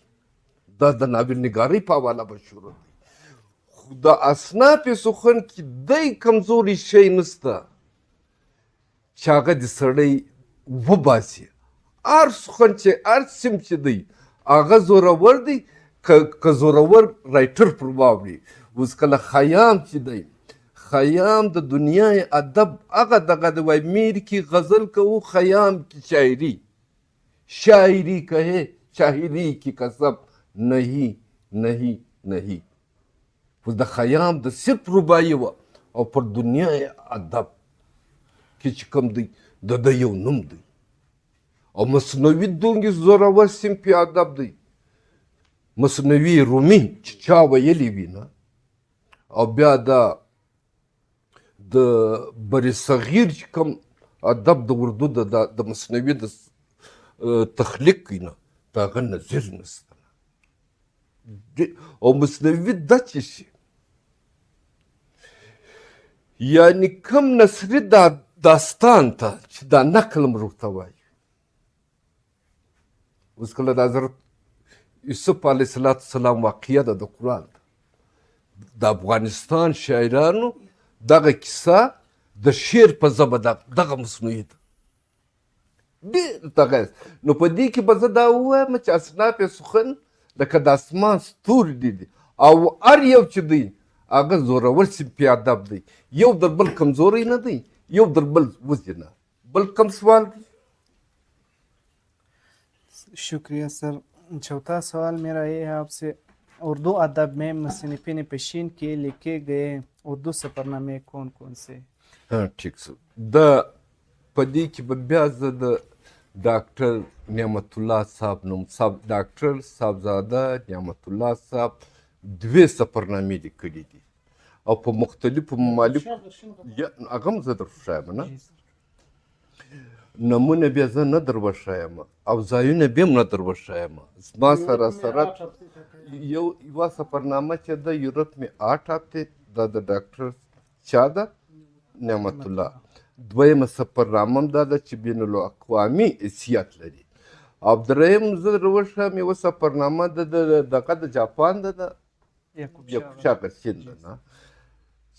Speaker 3: دا د ناول نګارۍ په حواله مشهوره دی. خو د اصناف سخن کې دی کمزوري شی نسته چې هغه د سړی وباسي. هر سخن چې هر سیم چې دی هغه زورور دی که زورور رایټر پر واوړي. اوس کله خیام چې دی، خیام د دنیا ادب هغه دغه د وای میر کی غزل کو خیام کی شاعری، شاعری کہے شاعری کی کسب نہیں نہیں نہیں. اوس د خیام د صرف رباعي وه او پر دنیا ادب کې چې کوم دی د ده یو نوم دی. او مصنوعي دونګې زورور صنفي ادب دی. مصنوي رومي چې چا ویلي وي نه او بیا د بر صغیر چې کوم ادب د اردو د مصنوي د تخلیق کوي نه د هغه نظیر نشته او مصنوي دا چې شي یعنی کم نثري داستان ته چې دا نقل م ورته وایي اوس کله د حضرت یوسف علیه السلام واقعه ده د قرآن د افغانستان شاعرانو دغه کیسه د شعر په ژبه دغه مصنوعي ده ډېر دغه نو په دې کې به زه دا ووایم چې اصناف سخن لکه د اسمان ستوري دي او هر یو چې دی هغه زورور صنفي ادب دی یو در بل کمزوری نه دی یو در بل وزي نه بل کم سوال دی
Speaker 2: शुक्रिया सर। चौथा सवाल मेरा ये है आपसे, उर्दू अदब में मुसन्निफ़ीन पेशीन के लिखे गए उर्दू सफ़रनामे कौन कौन से?
Speaker 3: ټیک شو دا په دې کې به بیا زه د ډاکټر نعمت الله صاحب نوم ډاکټر صاحبزاده نعمت الله صاحب 2 سفرنامې لیکلي دي او په مختلفو ممالکو هغه هم زه در ښایم نه نمونه بیا زه نه در وښایم او ځایونه بیا هم نه در وښایم زما سره یوه سفرنامه چې ده یورپ مې 8 هفته دا د ډاکټر چا ده نعمت الله دویمه سفرنامه هم دا ده چې بین الاقوامي حیثیت لري او دریم زه در وښایم یوه سفرنامه دغه د جاپان ده یاکوچا ګرشین ده نه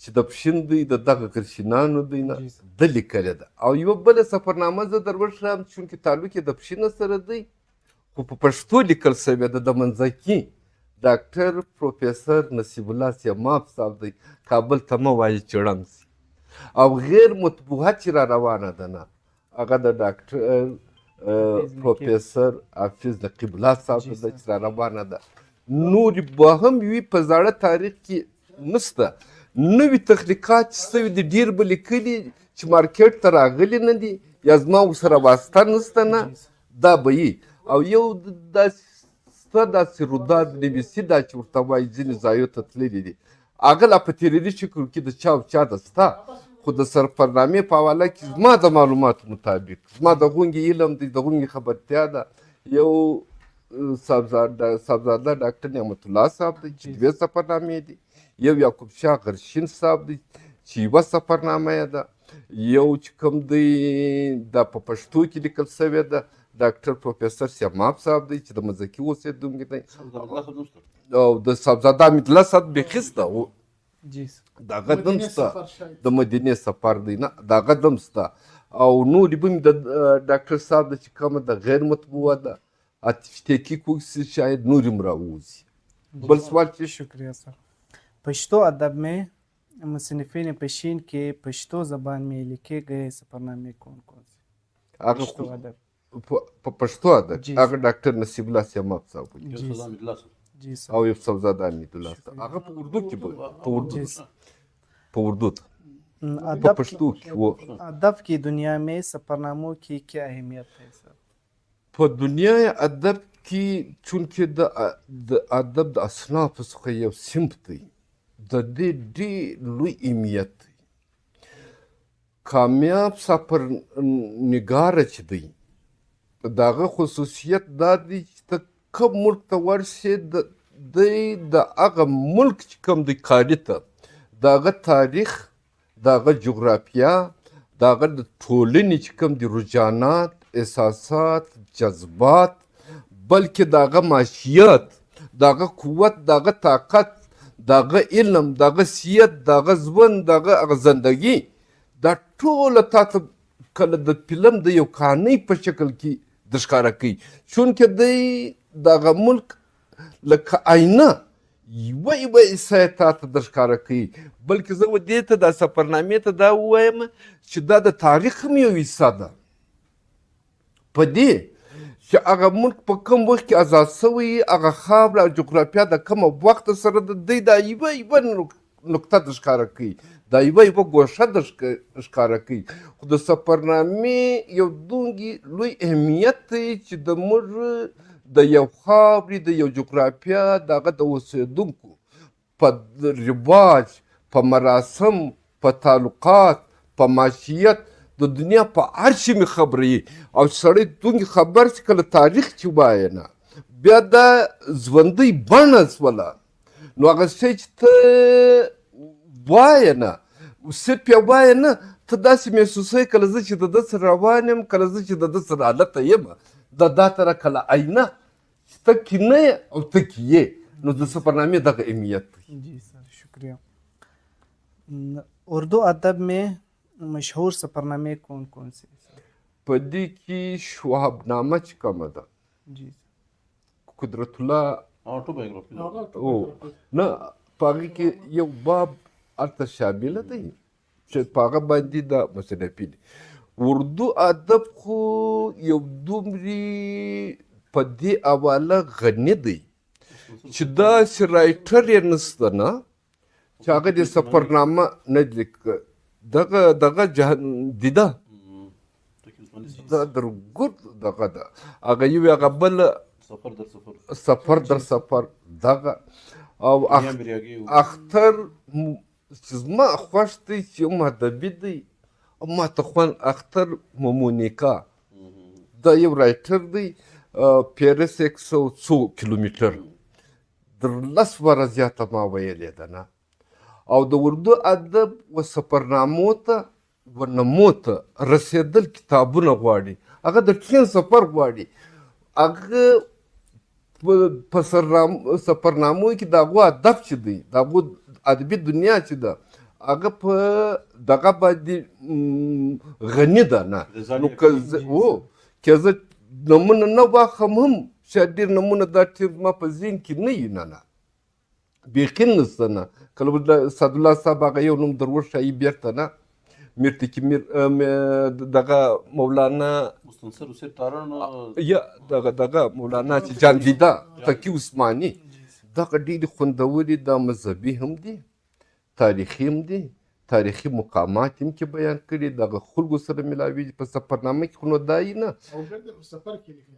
Speaker 3: چې د پښین دی د دغه ګرشینانو دی نه ده لیکلې ده او یوه بله سفرنامه زه در وښایم چونکې تعلق یې د پښینه سره دی خو په پښتو لیکل سوې ده د منځکي ډاکټر پروفیسر نصیب الله سیماب صاحب دی کابل ته مه وایي چې ړنګ سي او غیر مطبوعه چې را روانه ده نه هغه د ډاکټر پروفیسر حافظ نقیب الله صاحب ده چې را روانه ده نورې به هم وي په زاړه تاریخ کې نشته نوي تخلیقات چې سوي دي ډېر به لیکلي چې مارکیټ ته راغلي نه دي یا زما ورسره واسطه نشته نه دا به یي او یو داسې سته داسې روداد نویسي دا چې ورته وایي ځینې ځایو ته تللي دي هغه لا په تېرېدي شکل کې د چا او چا ده سته خو د سفرنامې په حواله کې زما د معلوماتو مطابق زما د غونګې علم دی د غونګې خبرتیا ده یو صاحبزاده ډاکټر نعمت الله صاحب دی چې 2 سفرنامې دي یو یعقوب شاه غرشین صاحب دی چې 1 سفرنامه یې ده یو چې کوم دی دا په پښتو کې لیکل سوې ده ډاکټر پروفیسر سیماب صاحب دی چې د مزکي اوسېدونکی دی او د صاحبزاده حمیدالله صاحب بیخي شته د هغه دم شته د مدینې سفر دی نه د هغه دم شته او نورې به مې د ډاکټر صاحب د چې کومه د غیر مطبوعه ده عاطف تحقیق وکړي شاید نور هم راووځي بل سوال چې
Speaker 2: शुक्रिया सर। पश्तो अदब में मुसन्निफ़ीन पेशीन के पश्तो ज़बान में लिखे गए सफ़रनामे कौन कौन से?
Speaker 3: پښتو ادب په پښتو ادب هغه ډاکټر نصیب الله سیماب صاحب
Speaker 2: जी सर
Speaker 3: او یوسف زاده حمیدالله صاحب هغه په اردو کې په اردو ته په پښتو کې
Speaker 2: अदब की दुनिया में सफ़रनामों की क्या अहमियत है सर?
Speaker 3: په دنیا ادب کې چونکې د ادب د اصنافو څخه یو صنف دی د دې ډېر لوی اهمیت دی کامیاب سفرنګاره چې دی د هغه خصوصیت دا دی چې ته کوم ملک ته ورشې د هغه ملک چې کوم دی کاري ته د هغه تاریخ د هغه جغرافیه د هغه د ټولنې چې کوم دی رجحانات احساسات جذبات بلکې د هغه معاشیت د هغه قوت د هغه طاقت د هغه علم د هغه سیت د هغه ژوند د هغه زندګي دا ټوله تا ته کله د فلم د یو کهانۍ په شکل کې درښکاره کوي چونکې دی د هغه ملک لکه آینه یوه حصه یې تا ته درښکاره کوي بلکې زه دې ته دا سفرنامې ته دا ووایم چې دا د تاریخ هم یو حصه ده په دې چې هغه ملک په کوم وخت کې آزاد شوی هغه خاوره او جغرافیه د کومه وخت سره د دی دا یوه نقطه درښکاره کوي دا یوه ګوشه درښکاره کوي خو د سفرنامې یو دومره لوی اهمیت دی چې د موږ د یو خاورې د یو جغرافیا دغه د اوسېدونکو په رواج، په مراسم، په تعلقات، په معاشیت د دنیا په هر شي مې خبره یي. او سړی دومره خبر چې کله تاریخ چې وایه نه بیا دا ژوندۍ بڼه شوله، نو هغه شی چې ته وایه نه صرف یې وایه نه، ته داسې محسوسوي کله زه چې د ده سره روان یم، کله زه چې د ده سره هلته یم، دا تره کله آینه چې ته کې نه یې او ته کې یې. نو د سفرنامې دغه اهمیت دی.
Speaker 2: जी सर शुक्रिया। उर्दू अदब में मशहूर सफ़रनामे कौन कौन से हैं सर?
Speaker 3: په دې کې شهابنامه چې کومه ده
Speaker 2: जी
Speaker 3: قدرت الله
Speaker 1: autobiography
Speaker 3: او نه په هغې کې یو باب هلته شامله دی چې په هغه باندې دا مصنفي دي. اردو ادب خو یو دومرې په دې حواله غني دی چې داسې رایټر یې نشته نه چې هغه د سفرنامه نه لیکه. دغه جهاندیده دا درګود دغه ده، هغه یو هغه بل سفر در سفر دغه او اختر چې زما خوښ دی چې یو ادبي دی او ما ته خوند اختر مومونیکا دا یو رایټر دی پیرس 100 کیلومتر در 10 واره زیاته ما ویلې ده نه. او د اردو ادب و سفرنامو ته و نمو ته رسېدل کتابونه غواړي، هغه د ټرین سفر غواړي، هغه په سفرنامو کې د هغو ادب چې دی د هغو ادبي دنیا چې ده هغه په دغه باندې غني ده نه. نو که زه نمونه نه واخلم هم شاید ډېر نمونه دا ټیم زما په ذهن کې نه وي. نه بیخي نشته نه. کله سعدالله صاحب هغه یو نوم در وښایي بیرته نه میرتقي دغه مولانا یا دغه مولانا چې جاندیده تقي عثماني دغه ډېرې خوندورې دا مذهبي هم دي، تاریخي هم دي، تاریخي مقامات هم کې بیان کړي، دغه خلکو سره ملاوي په سفرنامه کې. خو نو دا یې نه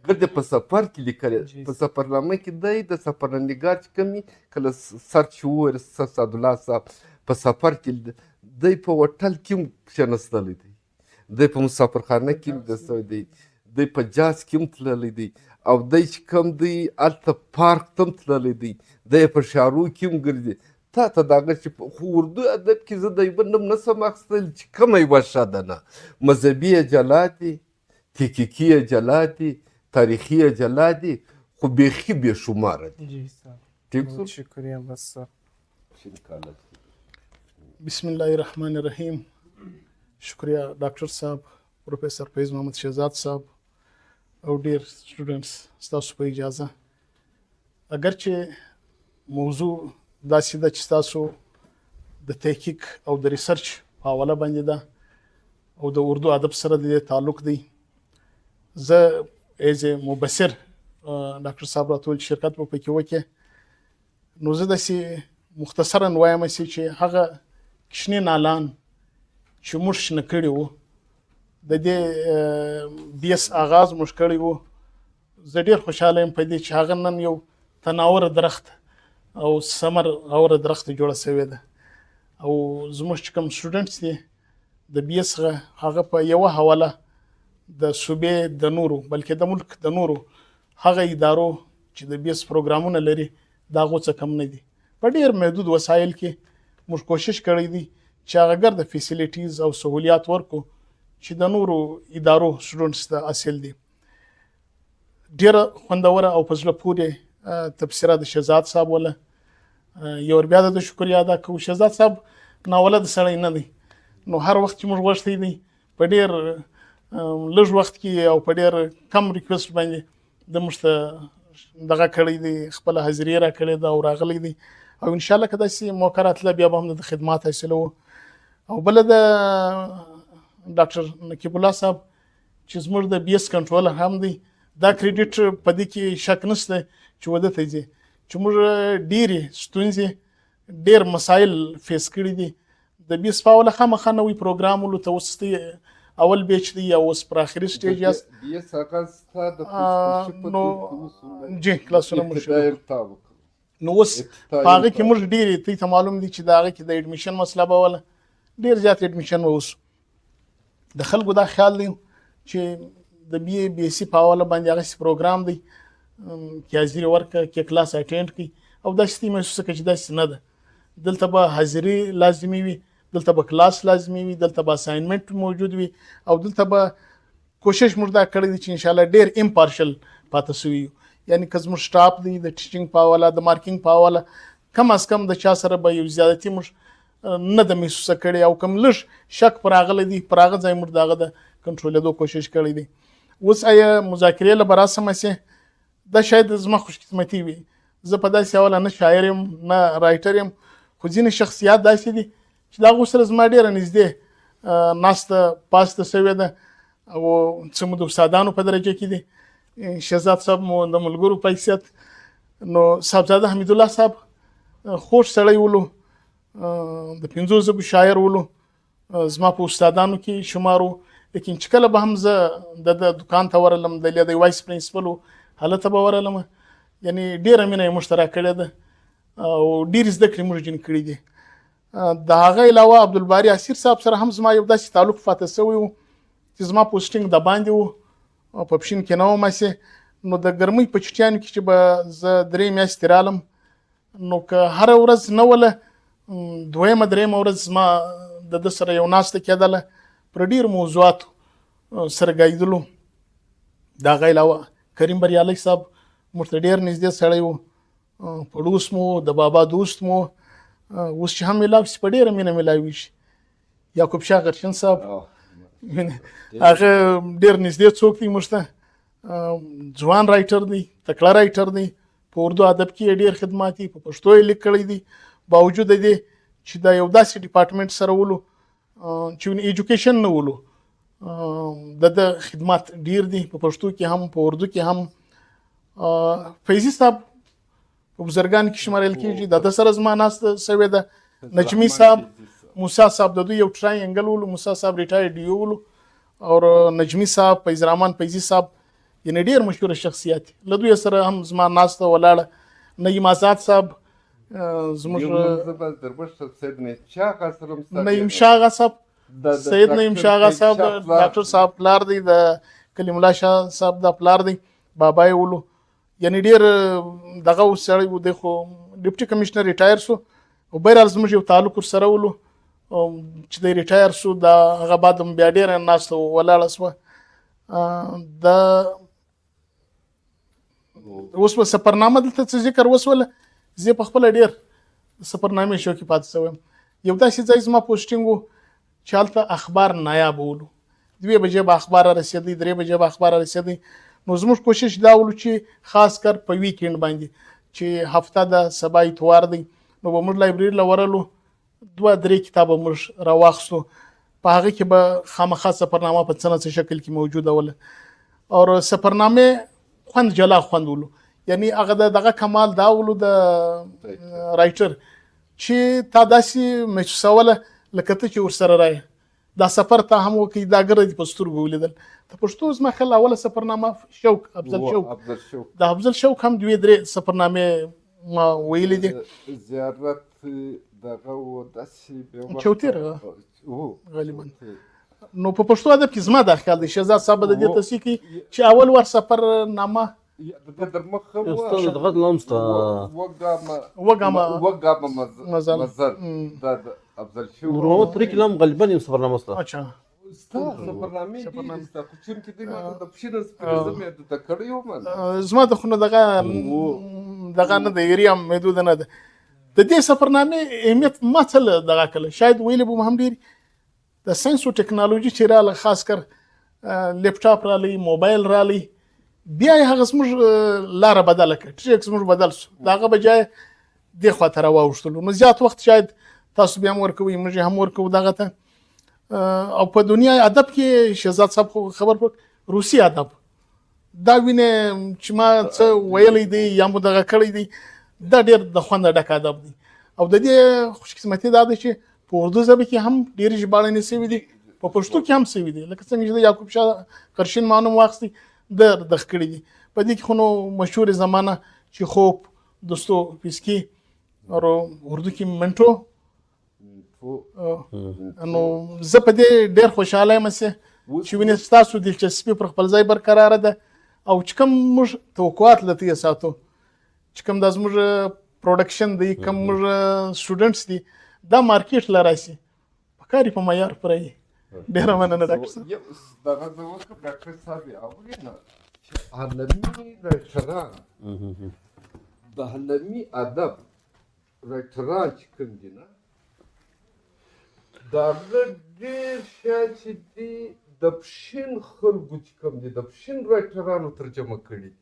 Speaker 3: ګرد په سفر کې لیکلی، په سفرنامه کې دی د سفرنګار چې کوم کله سر چې وویل سعدالله صاحب په سفر کې دی په هوټل کې هم کښېنستلی دی، دی په مسافرخانه کې هم دسوی دی، دی په جاز کې هم تللی دی، او دی چې کوم دی هلته پارک ته هم تللی دی، دی په ښارو کې هم ګرځي. تا ته دغه چې خو اردو ادب کې زه د یوه نوم نه شم اخیستلی چې کومه یوه ښه ده نه، مذهبي یې جلا دي، تحقیقي یې جلا دي، تاریخي یې جلا دي، خو بیخي بې شماره دي.
Speaker 2: जी सर
Speaker 3: ٹھیک
Speaker 2: बहुत शुक्रिया बस सर।
Speaker 4: بسم الله الرحمن الرحیم. شکریہ ډاکټر صاحب، پروفیسر فیض محمد شهزاد صاحب او ډیر سټوډنټس، ستاسو په اجازه اگرچه موضوع داسې ده چې تاسو د تحقیق او د ریسرچ په حواله باندې ده او د اردو ادب سره د تعلق دی، زه ایز مبصر ډاکټر صاحب راته ویل شرکت به پکې وکړي، نو زه داسې مختصرا وایم چې هغه کشنی نالان چې موږ شنه کړي وو د دې بیس آغاز موږ کړی وو، زه ډېر خوشحاله یم په دې چې هغه نن یو تناوره درخت او ثمر اوره درخت جوړه سوې ده. او زموږ چې کوم سټوډنټس دي د بیس هغه په یوه حواله د صوبې د نورو بلکې د ملک د نورو هغه ادارو چې د بیس پروګرامونه لري د هغو څه کم نه دي. په ډېر محدود وسایل کې موږ کوشش کړی دی چې هغه ګرده فیسیلیټیز او سهولیات ورکو چې د نورو ادارو سټوډنټس ته حاصل دي. ډېره خوندوره او په زړه پورې تبصره د شهزاد صاحب وله یو ور بیا د شکریه ادا کوو. شهزاد صاحب ناولد سړی نه دی، نو هر وخت چې موږ غوښتی دی په ډېر لږ وخت کې او په ډېر کم ریکویسټ باندې د موږ ته دغه کړی دی، خپله حاضري را کړې ده او راغلی دی، او انشاءالله که داسې موقع راتله بیا به هم د خدمات حاصلوو. او بله د ډاکټر نقیب الله صاحب چې زموږ د بی ایس کنټرولر هم دی، دا کریډیټ په دې کې شک نشته چې وده ته ځي چې موږ ډېرې ستونزې ډېر مسایل فیس کړي دي. د بی ایس په حواله خامخا نوی پروګرام ولو ته اوس اول بیچ دی یا اوس پر اخري سټیج یاست
Speaker 3: بیا څنګه ستا د پوسټ په
Speaker 4: نو جی کلاسونه مو شروع
Speaker 3: ابتدایي
Speaker 4: نو اوس په هغه کې موږ ډېرې ته معلوم دي چې د هغه کې د اډمیشن مسله به وله ډېر زیات اډمیشن به اوس د خلکو دا خیال دی چې د بی ایس سی په حواله باندې هغسې پروګرام دی کې حاضري ورکړه کې کلاس اټینډ کړي او داسې ته محسوسه کړه چې داسې نه ده دلته به حاضري لازمي وي دلته به کلاس لازمي وي دلته به اساینمنټ موجود وي او دلته به کوشش موږ دا کړی دی چې انشاءالله ډېر امپارشل پاتې سوي یو یعنی که زموږ سټاف دی د ټیچینګ په حواله د مارکینګ په حواله کم از کم د چا سره به یو زیادتي موږ نه د محسوسه کړی او کم لږ شک پر راغلی دی پر هغه ځای موږ د هغه د کنټرولېدو کوشش کړی دی اوس آیا مذاکرې له به راسمه سي دا شاید زما خوشقسمتي وي زه په داسې حواله نه شاعر یم نه رایټر یم خو ځینې شخصیات داسې دي چې د هغو سره زما ډېره نږدې ناسته پاسته سوې ده او څه مو د استادانو په درجه کې دي شهزاد صاحب مو د ملګرو په حیثیت نو صاحبزاده حمیدالله صاحب خوږ سړی ولو د 50 ژبو شاعر ولو زما په استادانو کې شمارو لیکن چې کله به هم زه د دکان ته ورغلم د لیدی وایس پرنسپل هلته به ورغلم یعنی ډېره مینه یې موږ کړې ده او ډېرې زده کړې موږ جن کړي دي د هغه علاوه عبدالباري اسیر صاحب سره هم زما یو داسې تعلق پاتې سوی و چې زما پوسټینګ د باندې و په پښین کې نه وم هسې نو د ګرمۍ په چټیانو کې چې به زه 3 میاشتې رالم نو که هره ورځ نه وله دویمه درېیمه ورځ زما د ده سره یو ناسته کېدله پر ډېرو موضوعاتو سره ګایدلو د هغه علاوه کریم بریالي صاحب موږ ته ډېر نږدې سړی و پړوس مو د بابا دوست مو اوس چې هم میلاو شي په ډېره مینه میلاوي شي یعقوب شاه غرشن صاحب هغه ډېر نږدې څوک دی موږ ته ځوان رایټر دی تکړه رایټر دی په اردو ادب کې یې ډېر خدمات دي په پښتو یې لیک کړی دی باوجود د دې چې دا یو داسې ډپارټمنټ سره ولو چې ایجوکیشن نه ولو د خدمات ډېر دي په پښتو کې هم په اردو کې هم فیضي صاحب په بزرګان کې شمارل کېږي د سره زما ناسته سوې ده نجمي صاحب موسی صاحب د دوی یو ټراینګل ولو موسی صاحب ریټایر ډي ولو او نجمي صاحب فیض رحمان فیضي صاحب یعنی ډېر مشهور شخصیت له دوی سره هم زما ناسته ولاړه نعیم آزاد صاحب زموږ نعیم شاه آغا صاحب سید نعیم شاه آغا صاحب د ډاکټر صاحب پلار دی د کلیم الله شاه صاحب د پلار دی بابا یې ولو یعنی ډېر دغه سړی و دی خو ډپټي کمشنر ریټایر سو او بهرحال زموږ یو تعلق ورسره ولو چې دی ریټایر سو د هغه بعد هم بیا ډېره ناسته ولاړه سوه د اوس به سفرنامه دلته څه ذکر وسوله زه په خپله ډېر سفرنامې شوقي پاتې سوی یم یو داسې ځای زما پوسټینګ و چې هلته اخبار نایاب ولو 2 بجې به اخبار رسېدی 3 بجې به اخبار رسېدی نو زموږ کوشش دا ولو چې خاص کر په ویکینډ باندې چې هفته د سبا اتوار دی نو به موږ لایبرري له ورغلو 2-3 کتابه موږ راواخیستو په هغه کې به خامخا سفرنامه په څه نه څه شکل کې موجوده وله او سفرنامې خوند جلا خوند ولو یعنی هغه دغه کمال دا ولو د رایټر چې تا داسې محسوسوله لکه ته چې ورسره رایې دا سفر ته هم وکړي دا ګره دې په سترګو ولیدل د پښتو زما خیال اوله سفرنامه شوق افضل شوق د افضل شوق هم 2-3 سفرنامې ما ویلې دي
Speaker 3: زیارت دغه و داسې
Speaker 4: چوتیره غالبا نو په پښتو ادب کې زما دا خیال دی شهزاد صاحب د دې تصحیح کوي چې اول ور سفرنامه
Speaker 3: در مخه
Speaker 1: استاد دغه لامسته
Speaker 3: وګامه مزل دا افضل شو
Speaker 1: محمد طریق لام غالبا یو سفرنامه است
Speaker 3: اچھا سفرنامه دي ستا کوچن کې دي ما د پښینس پر زمې د کړیو ما
Speaker 4: زما د خونه دغه نه د ایریا محدود نه ده د دې سفرنامه اهمیت ما څه دغه کله شاید ویلې به هم ډیر د ساينس او ټکنالوژي چې رااله خاص کر لپټاپ رااله موبایل رااله بیا هغه زموږ لاره بدله کړه ټریک زموږ بدل شو دغه بجای د خاطر واوښتلو نو زیات وخت شاید تاسو بیا ورکوي موږ هم ورکو دغه ته او په دنیا ادب کې شهزاد صاحب خبر په روسي ادب دا وینه چې ما څه ویلې دي یا مو دغه کړی دي دا ډېر د خوند ډک ادب دی او د دې خوشقسمتي دا ده چې په اردو ژبه کې هم ډېرې ژباړنې شوي دي په پښتو کې هم سوي دي لکه څنګه چې د یعقوب شاه قرشین مانوم واخیستي د دغه کړي دي په دې کې خو نو مشهور زمانه چې خوب دوستو پسکی اور اردو کې منټو نو زه په دې ډېر خوشاله یم چې وینې ستاسو دلچسپي پر خپل ځای برقراره ده او چې کوم موږ توقعات لته ساتو چې کوم د زموږ پروډکشن دی کوم موږ سټوډنټس دي دا مارکیټ لا راشي پکاري په معیار پرې ډېره مننه ډاکټر صاحب
Speaker 3: دغه زه اوس کوم ډاکټر صاحب اورئ نه چې عالمي ډاکټران د عالمي ادب ډاکټران چې کوم دي نه دا ډېر شیان چې دي د پښین خلکو چې کوم دي د پښین ډاکټرانو ترجمه کړي دي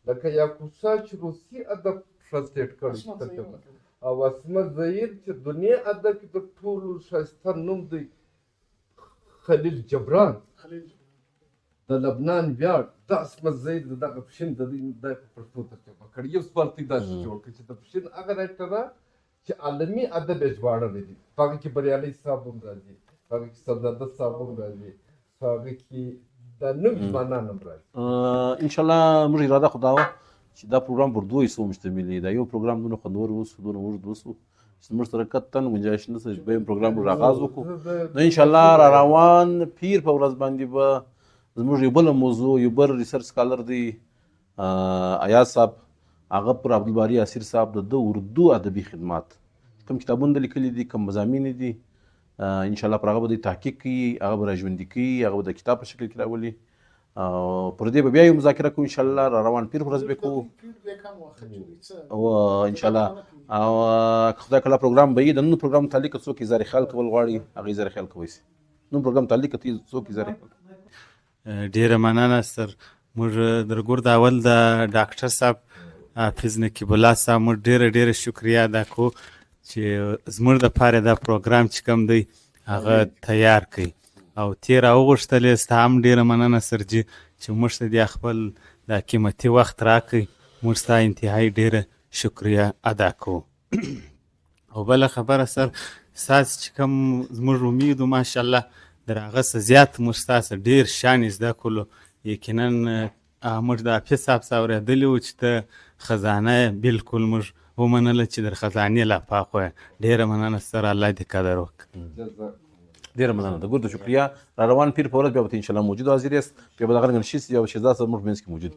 Speaker 3: لکه یعقوب شاه چې روسي ادب ټرانسلیټ کړی ترجمه او عصمت زهیر چې دنیا ادب کې د ټولو ښایسته نوم دی خلیل جبران د لبنان ویاړ د عصمت زهیر د دغه پښین د دوی د پښتو ترجمه کړي یو سوال ته داسې جوړ کړي چې د پښین هغه ډاکټران چې عالمي ادب یې ژباړلی دي په هغه کې بریالي صاحب هم راځي په هغه کې صدراعظم صاحب هم راځي په هغه کې د نوم ځوانان هم راځي
Speaker 1: انشاءالله موږ اراده خو دا وه چې دا پروګرام پر دوه حصو مشتمل دی دا یو پروګرام دونه خوندور وسو دونه اوږد وسو چې زموږ سره قطعا ګنجایش نشته چې دویم پروګرام موږ آغاز وکړو نو انشاءالله را روان پیر په ورځ باندې به زموږ یو بله موضوع یو بل ریسرچ سکالر دی ایاز صاحب هغه پر عبدالباري اسیر صاحب د اردو ادبي خدمات کوم کتابونه لیکلي دي کوم مضامین دي انشاءالله پر هغه به دوی تحقیق کوي هغه به راژوندي کوي هغه به د کتاب په شکل کې راولي پر دې به بیا یو مذاکره کوو انشاءالله را روان پیر ورځ به کوو او انشاءالله او خدای کله پروګرام به وي د نن پروګرام متعلق څوک اظهار خیال کول غواړي هغه اظهار خیال کولی شي نن پروګرام متعلق څوک اظهار خیال
Speaker 5: ډیره مننه سر موږ درګور د اول د ډاکټر صاحب حافظ نقیب الله صاحب موږ ډیره شکریه ادا کوو چې زموږ دپاره دا پروګرام چې کوم دی هغه تیار کړي او تیر راوغوښتلې ستا هم ډیره مننه سرجي چې موږ ته د خپل دا قیمتي وخت راکړئ موږ ستا انتهایی ډیره شکریه ادا کوو او بله خبره سر ستاسې چې کوم زموږ امید و ماشاءالله در هغه څه زیات موږ ستاسې ډېر شیان زده کړلو یقینا موږ د حافظ صاحب څخه اورېدلي وو چې ته خزانه بالکل موږ ومنله چې در خزانې لا پاک وایه ډېره مننه سر الله دې قدر وکړي
Speaker 1: ډېره مننه د ګردو شکریه را روان پیر په ورځ بیا به ته انشاءالله موجود حاضر یاست بیا به د هغه رنګه شي یا به شهزاد صاحب موږ په منځ کې موجود